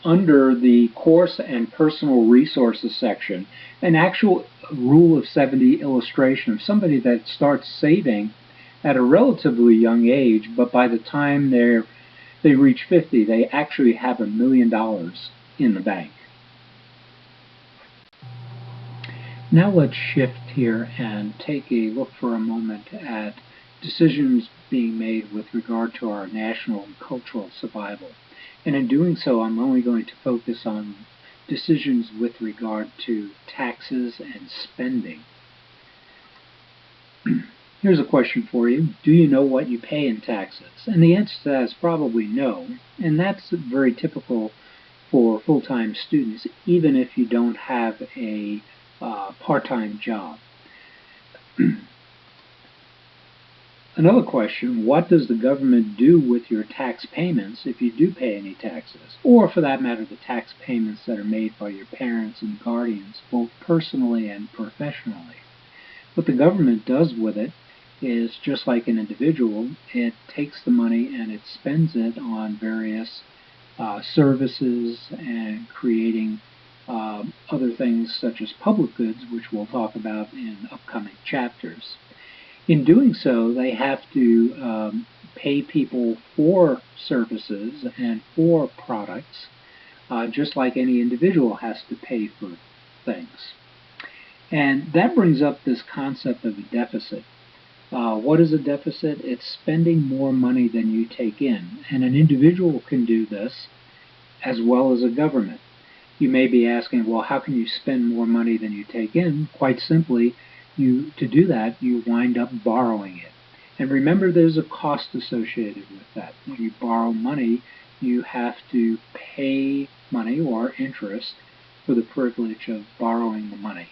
under the Course and Personal Resources section an actual rule of 70 illustration of somebody that starts saving at a relatively young age, but by the time they reach 50, they actually have $1,000,000 in the bank. Now let's shift here and take a look for a moment at decisions being made with regard to our national and cultural survival. And in doing so, I'm only going to focus on decisions with regard to taxes and spending. Here's a question for you. Do you know what you pay in taxes? And the answer to that is probably no. And that's very typical for full-time students, even if you don't have a part-time job. Another question, what does the government do with your tax payments if you do pay any taxes? Or for that matter, the tax payments that are made by your parents and guardians, both personally and professionally. What the government does with it is, just like an individual, it takes the money and it spends it on various services and creating other things such as public goods, which we'll talk about in upcoming chapters. In doing so, they have to pay people for services and for products, just like any individual has to pay for things. And that brings up this concept of a deficit. What is a deficit? It's spending more money than you take in. And an individual can do this as well as a government. You may be asking, well, how can you spend more money than you take in? Quite simply, to do that, you wind up borrowing it. And remember, there's a cost associated with that. When you borrow money, you have to pay money or interest for the privilege of borrowing the money.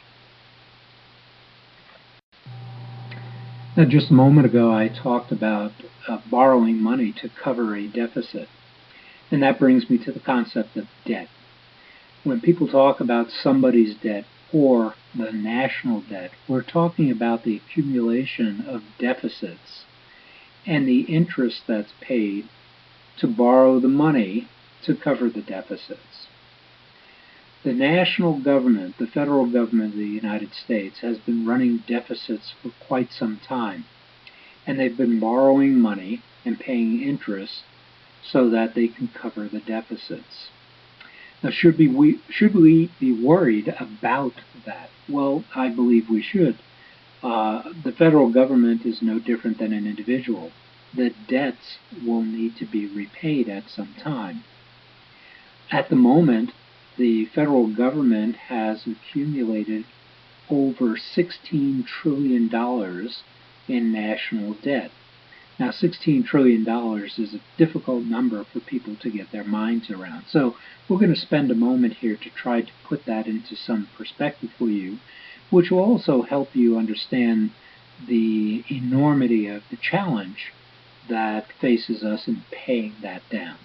Now, just a moment ago, I talked about borrowing money to cover a deficit. And that brings me to the concept of debt. When people talk about somebody's debt or the national debt, we're talking about the accumulation of deficits and the interest that's paid to borrow the money to cover the deficits. The national government, the federal government of the United States, has been running deficits for quite some time. And they've been borrowing money and paying interest so that they can cover the deficits. Now, should we be worried about that? Well, I believe we should. The federal government is no different than an individual. The debts will need to be repaid at some time. At the moment, the federal government has accumulated over $16 trillion in national debt. Now, $16 trillion is a difficult number for people to get their minds around. So we're going to spend a moment here to try to put that into some perspective for you, which will also help you understand the enormity of the challenge that faces us in paying that down.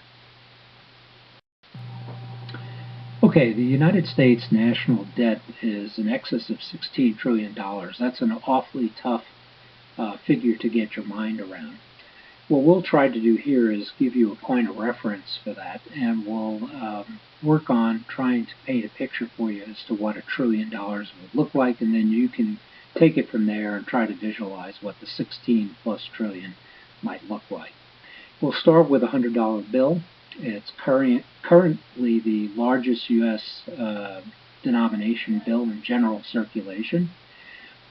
Okay, the United States national debt is in excess of $16 trillion. That's an awfully tough figure to get your mind around. What we'll try to do here is give you a point of reference for that, and we'll work on trying to paint a picture for you as to what $1 trillion would look like, and then you can take it from there and try to visualize what the 16 plus trillion might look like. We'll start with a $100 bill. It's currently the largest U.S. denomination bill in general circulation.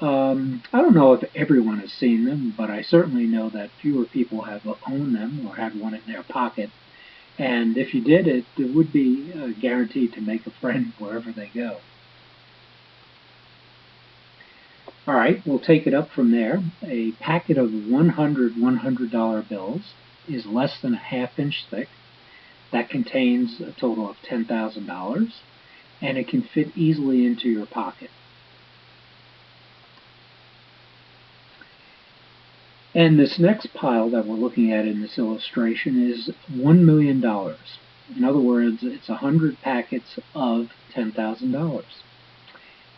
I don't know if everyone has seen them, but I certainly know that fewer people have owned them or had one in their pocket. And if you did, it would be guaranteed to make a friend wherever they go. All right, we'll take it up from there. A packet of 100 $100 bills is less than a half-inch thick. That contains a total of $10,000, and it can fit easily into your pocket. And this next pile that we're looking at in this illustration is $1 million. In other words, it's 100 packets of $10,000.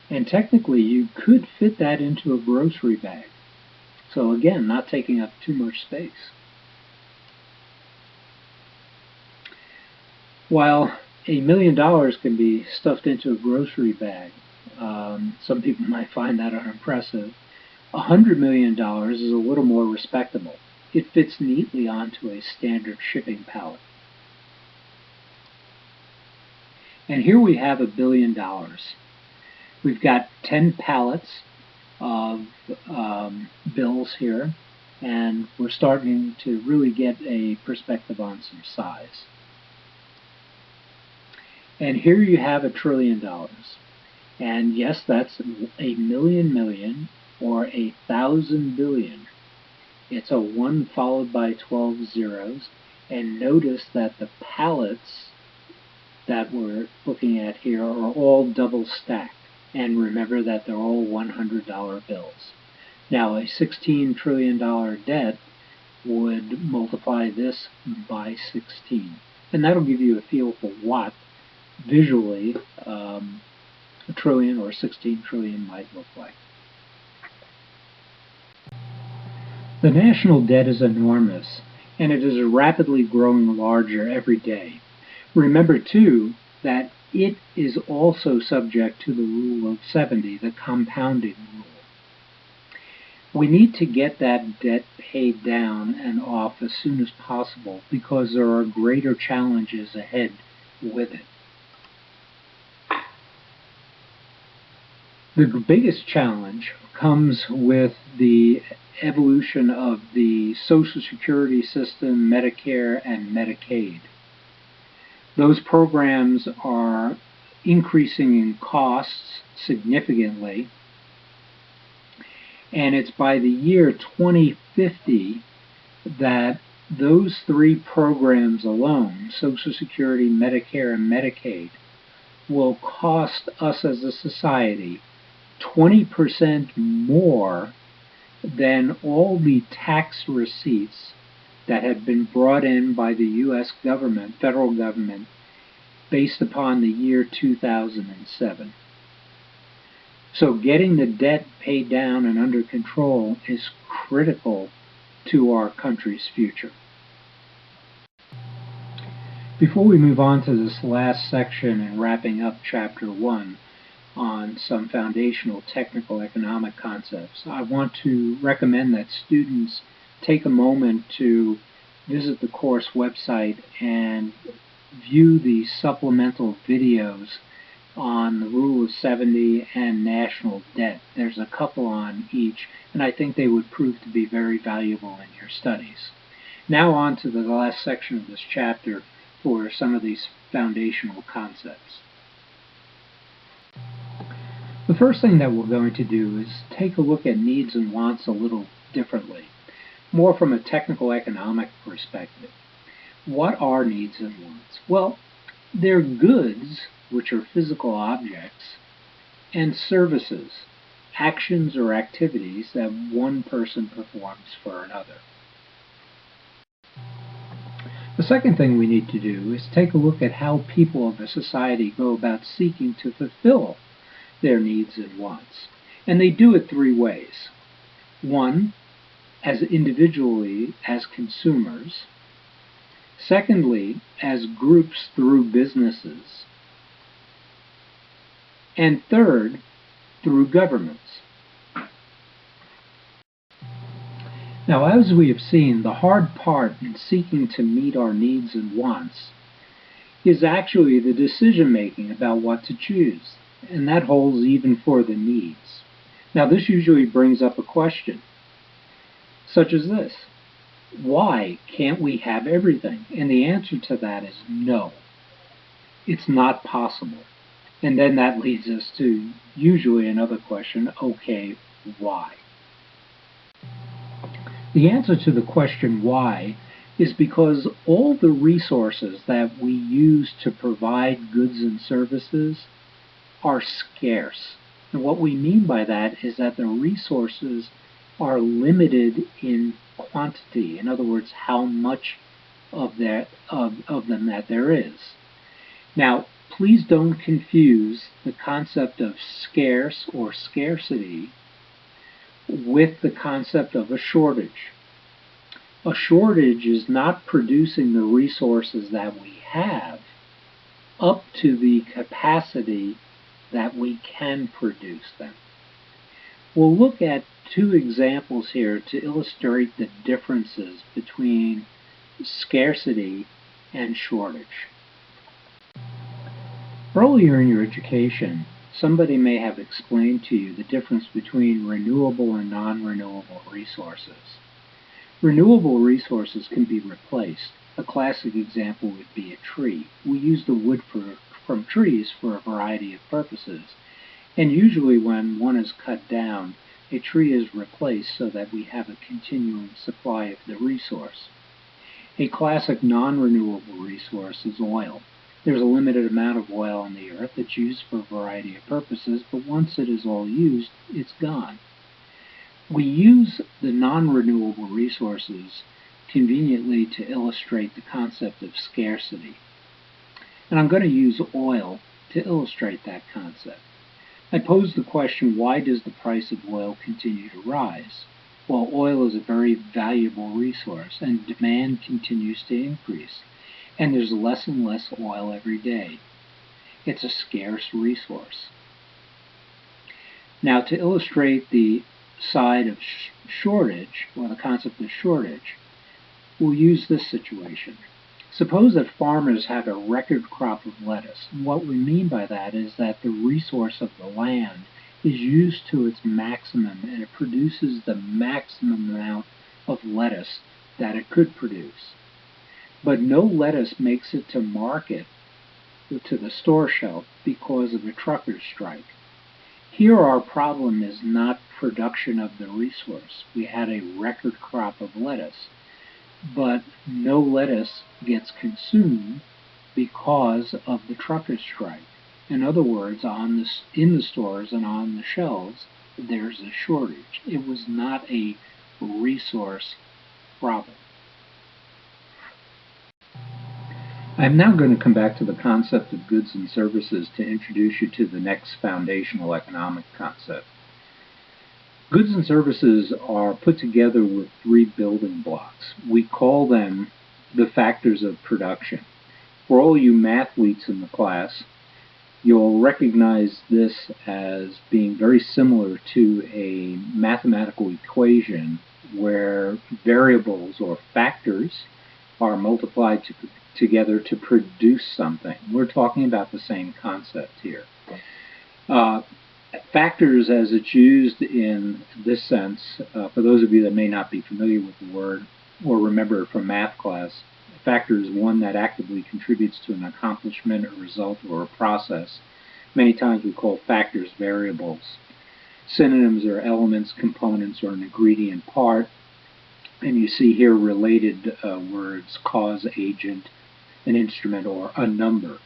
And technically, you could fit that into a grocery bag. So again, not taking up too much space. While $1 million can be stuffed into a grocery bag, Some people might find that unimpressive. $100 million is a little more respectable. It fits neatly onto a standard shipping pallet. And here we have $1 billion. We've got 10 pallets of bills here, and we're starting to really get a perspective on some size. And here you have $1 trillion. And yes, that's a million or 1,000 billion. It's a 1 followed by 12 zeros. And notice that the pallets that we're looking at here are all double stacked. And remember that they're all $100 bills. Now, a $16 trillion debt would multiply this by 16. And that'll give you a feel for what visually a trillion or 16 trillion might look like. The national debt is enormous, and it is rapidly growing larger every day. Remember, too, that it is also subject to the rule of 70, the compounding rule. We need to get that debt paid down and off as soon as possible because there are greater challenges ahead with it. The biggest challenge comes with the evolution of the Social Security system, Medicare, and Medicaid. Those programs are increasing in costs significantly, and it's by the year 2050 that those three programs alone, Social Security, Medicare, and Medicaid, will cost us as a society 20% more than all the tax receipts that have been brought in by the U.S. government, federal government, based upon the year 2007. So getting the debt paid down and under control is critical to our country's future. Before we move on to this last section and wrapping up Chapter 1 on some foundational technical economic concepts, I want to recommend that students take a moment to visit the course website and view the supplemental videos on the Rule of 70 and national debt. There's a couple on each, and I think they would prove to be very valuable in your studies. Now on to the last section of this chapter for some of these foundational concepts. The first thing that we're going to do is take a look at needs and wants a little differently, more from a technical economic perspective. What are needs and wants? Well, they're goods, which are physical objects, and services, actions or activities that one person performs for another. The second thing we need to do is take a look at how people of a society go about seeking to fulfill their needs and wants. And they do it three ways. One, as individually as consumers. Secondly, as groups through businesses. And third, through governments. Now, as we have seen, the hard part in seeking to meet our needs and wants is actually the decision-making about what to choose, and that holds even for the needs. Now, this usually brings up a question, such as this: why can't we have everything? And the answer to that is no. It's not possible. And then that leads us to usually another question: okay, why? The answer to the question why is because all the resources that we use to provide goods and services are scarce. And what we mean by that is that the resources are limited in quantity. In other words, how much of them that there is. Now, please don't confuse the concept of scarce or scarcity with the concept of a shortage. A shortage is not producing the resources that we have up to the capacity that we can produce them. We'll look at two examples here to illustrate the differences between scarcity and shortage. Earlier in your education, somebody may have explained to you the difference between renewable and non-renewable resources. Renewable resources can be replaced. A classic example would be a tree. We use the wood from trees for a variety of purposes, and usually when one is cut down, a tree is replaced so that we have a continuing supply of the resource. A classic non-renewable resource is oil. There's a limited amount of oil on the earth that's used for a variety of purposes, but once it is all used, it's gone. We use the non-renewable resources conveniently to illustrate the concept of scarcity. And I'm going to use oil to illustrate that concept. I pose the question, why does the price of oil continue to rise? Well, oil is a very valuable resource, and demand continues to increase. And there's less and less oil every day. It's a scarce resource. Now, to illustrate the side of shortage, or the concept of shortage, we'll use this situation. Suppose that farmers have a record crop of lettuce. And what we mean by that is that the resource of the land is used to its maximum, and it produces the maximum amount of lettuce that it could produce. But no lettuce makes it to market, to the store shelf, because of a trucker strike. Here our problem is not production of the resource. We had a record crop of lettuce, but no lettuce gets consumed because of the trucker strike. In other words, in the stores and on the shelves, there's a shortage. It was not a resource problem. I'm now going to come back to the concept of goods and services to introduce you to the next foundational economic concept. Goods and services are put together with three building blocks. We call them the factors of production. For all you mathletes in the class, you'll recognize this as being very similar to a mathematical equation where variables or factors are multiplied together to produce something. We're talking about the same concept here. Factors, as it's used in this sense, for those of you that may not be familiar with the word or remember it from math class, a factor is one that actively contributes to an accomplishment, a result, or a process. Many times we call factors variables. Synonyms are elements, components, or an ingredient part. And you see here related words, cause, agent, an instrument, or a number.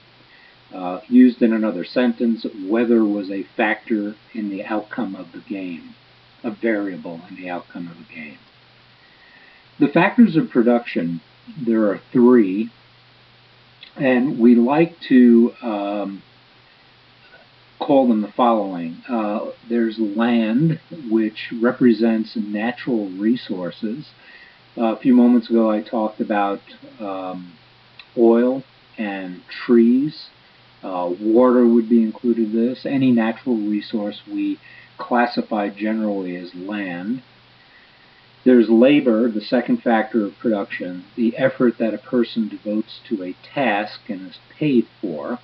Used in another sentence, weather was a factor in the outcome of the game, a variable in the outcome of the game. The factors of production, there are three, and we like to call them the following. There's land, which represents natural resources. A few moments ago I talked about oil and trees. Water would be included in this. Any natural resource we classify generally as land. There's labor, the second factor of production, the effort that a person devotes to a task and is paid for.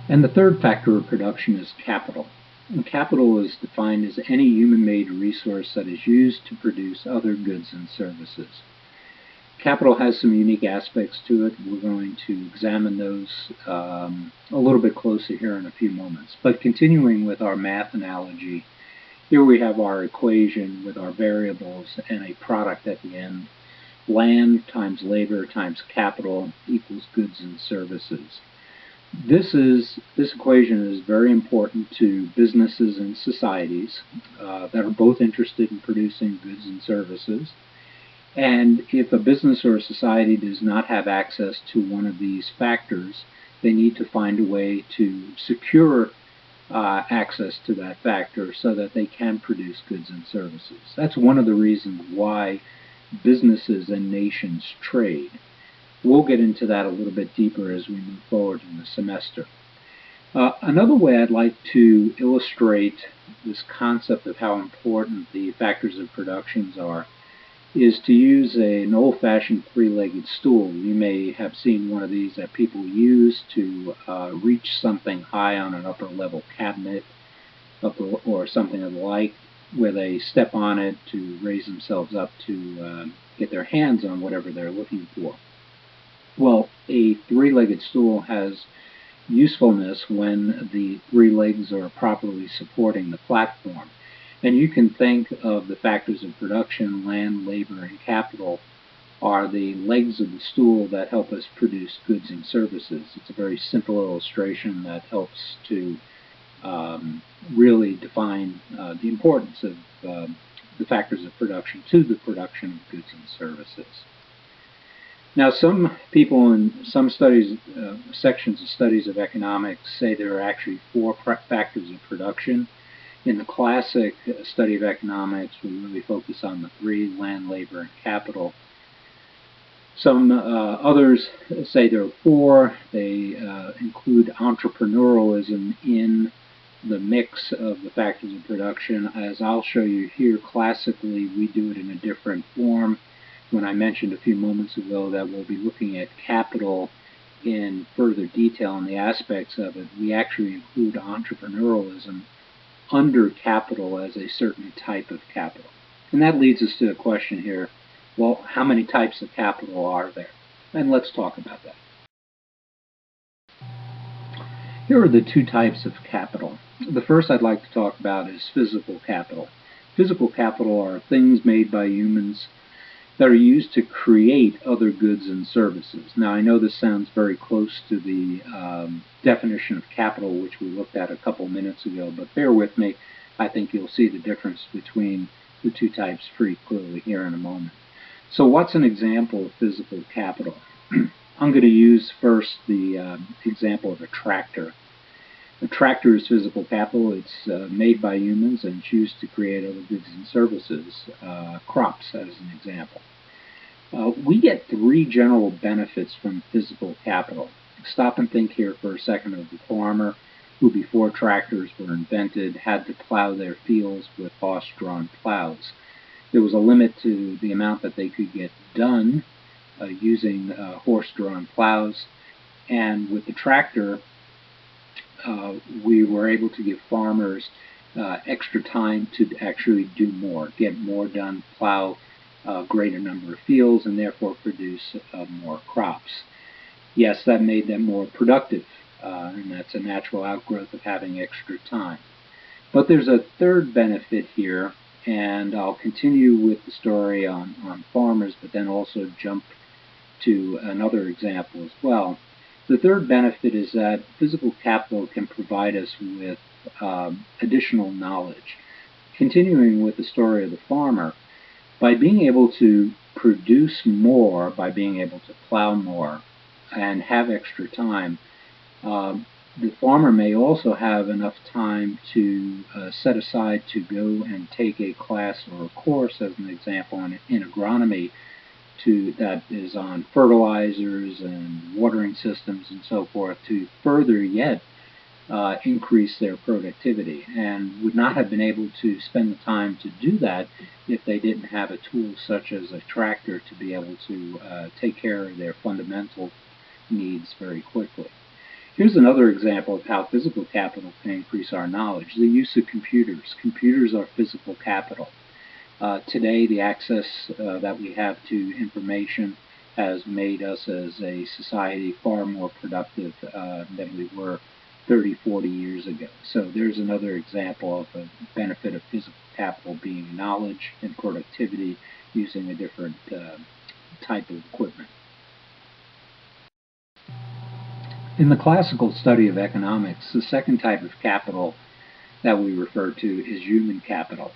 And the third factor of production is capital. And capital is defined as any human-made resource that is used to produce other goods and services. Capital has some unique aspects to it. We're going to examine those a little bit closer here in a few moments. But continuing with our math analogy, here we have our equation with our variables and a product at the end. Land times labor times capital equals goods and services. This equation is very important to businesses and societies that are both interested in producing goods and services. And if a business or a society does not have access to one of these factors, they need to find a way to secure access to that factor so that they can produce goods and services. That's one of the reasons why businesses and nations trade. We'll get into that a little bit deeper as we move forward in the semester. Another way I'd like to illustrate this concept of how important the factors of productions are is to use an old-fashioned three-legged stool. You may have seen one of these that people use to reach something high on an upper-level cabinet or something of the like, where they step on it to raise themselves up to get their hands on whatever they're looking for. Well, a three-legged stool has usefulness when the three legs are properly supporting the platform. And you can think of the factors of production, land, labor, and capital are the legs of the stool that help us produce goods and services. It's a very simple illustration that helps to really define the importance of the factors of production to the production of goods and services. Now, some people in some studies, sections of studies of economics, say there are actually four factors of production. In the classic study of economics, we really focus on the three: land, labor, and capital. Some others say there are four. They include entrepreneurialism in the mix of the factors of production. As I'll show you here, classically, we do it in a different form. When I mentioned a few moments ago that we'll be looking at capital in further detail in the aspects of it, we actually include entrepreneurialism under capital as a certain type of capital. And that leads us to the question here, well, how many types of capital are there? And let's talk about that. Here are the two types of capital. The first I'd like to talk about is physical capital. Physical capital are things made by humans that are used to create other goods and services. Now, I know this sounds very close to the definition of capital, which we looked at a couple minutes ago, but bear with me. I think you'll see the difference between the two types pretty clearly here in a moment. So what's an example of physical capital? I'm going to use first the example of a tractor. A tractor is physical capital. It's made by humans and it's used to create other goods and services, crops as an example. We get three general benefits from physical capital. Stop and think here for a second of the farmer who, before tractors were invented, had to plow their fields with horse-drawn plows. There was a limit to the amount that they could get done using horse-drawn plows, and with the tractor, we were able to give farmers extra time to actually do more, get more done, plow a greater number of fields, and therefore produce more crops. Yes, that made them more productive, and that's a natural outgrowth of having extra time. But there's a third benefit here, and I'll continue with the story on farmers, but then also jump to another example as well. The third benefit is that physical capital can provide us with additional knowledge. Continuing with the story of the farmer, by being able to produce more, by being able to plow more and have extra time, the farmer may also have enough time to set aside to go and take a class or a course, as an example, in agronomy that is on fertilizers and watering systems and so forth, to further yet increase their productivity, and would not have been able to spend the time to do that if they didn't have a tool such as a tractor to be able to take care of their fundamental needs very quickly. Here's another example of how physical capital can increase our knowledge: the use of computers. Computers are physical capital. Today, the access that we have to information has made us as a society far more productive than we were 30, 40 years ago. So there's another example of a benefit of physical capital being knowledge and productivity using a different type of equipment. In the classical study of economics, the second type of capital that we refer to is human capital.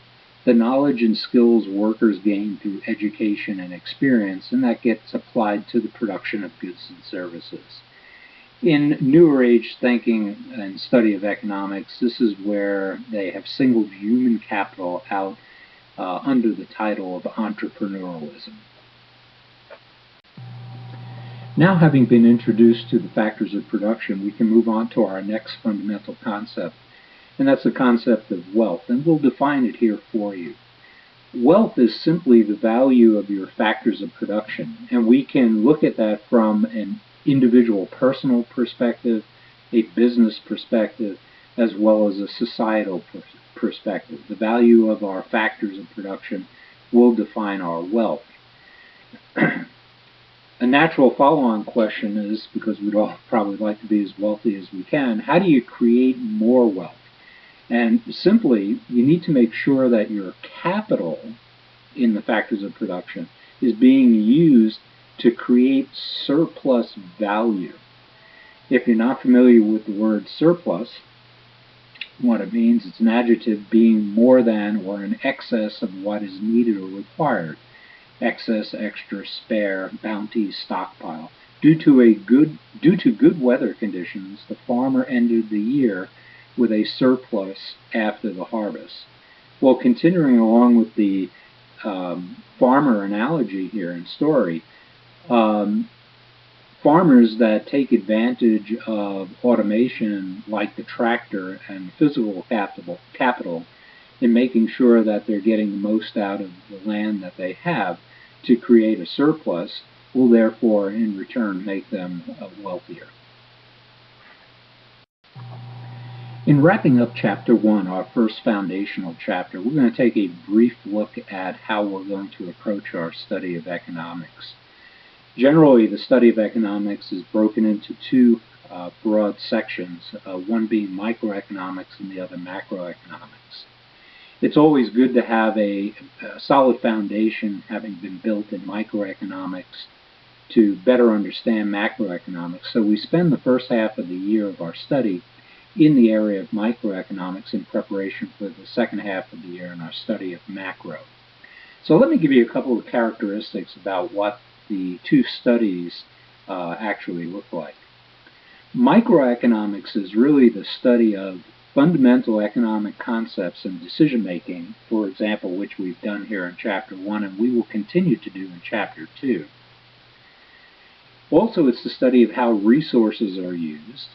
The knowledge and skills workers gain through education and experience, and that gets applied to the production of goods and services. In Newer Age thinking and study of economics, this is where they have singled human capital out under the title of entrepreneurialism. Now, having been introduced to the factors of production, we can move on to our next fundamental concept, and that's the concept of wealth, and we'll define it here for you. Wealth is simply the value of your factors of production, and we can look at that from an individual personal perspective, a business perspective, as well as a societal perspective. The value of our factors of production will define our wealth. A natural follow-on question is, because we'd all probably like to be as wealthy as we can, how do you create more wealth? And simply, you need to make sure that your capital in the factors of production is being used to create surplus value. If you're not familiar with the word surplus, what it means, it's an adjective being more than or in excess of what is needed or required. Excess, extra, spare, bounty, stockpile. Due to good weather conditions, the farmer ended the year with a surplus after the harvest. Well, continuing along with the farmer analogy here and story, farmers that take advantage of automation like the tractor and physical capital in making sure that they're getting the most out of the land that they have to create a surplus will therefore in return make them wealthier. In wrapping up Chapter 1, our first foundational chapter, we're going to take a brief look at how we're going to approach our study of economics. Generally, the study of economics is broken into two broad sections, one being microeconomics and the other macroeconomics. It's always good to have a solid foundation having been built in microeconomics to better understand macroeconomics. So we spend the first half of the year of our study in the area of microeconomics in preparation for the second half of the year in our study of macro. So let me give you a couple of characteristics about what the two studies actually look like. Microeconomics is really the study of fundamental economic concepts and decision-making, for example, which we've done here in Chapter 1 and we will continue to do in Chapter 2. Also, it's the study of how resources are used,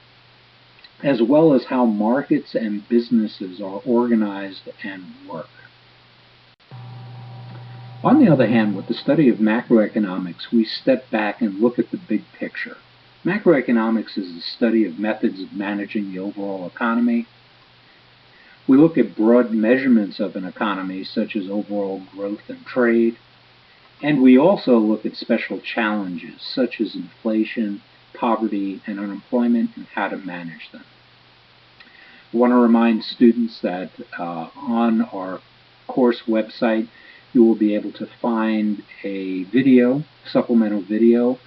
as well as how markets and businesses are organized and work. On the other hand, with the study of macroeconomics, we step back and look at the big picture. Macroeconomics is the study of methods of managing the overall economy. We look at broad measurements of an economy, such as overall growth and trade. And we also look at special challenges, such as inflation, poverty, and unemployment, and how to manage them. I want to remind students that on our course website, you will be able to find a video, supplemental video,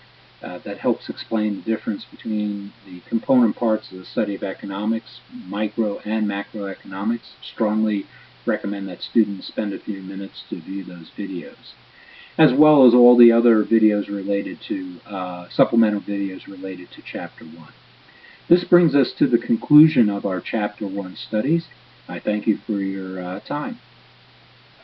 that helps explain the difference between the component parts of the study of economics, micro and macroeconomics. Strongly recommend that students spend a few minutes to view those videos, as well as all the other videos related to, supplemental videos related to Chapter 1. This brings us to the conclusion of our Chapter 1 studies. I thank you for your time.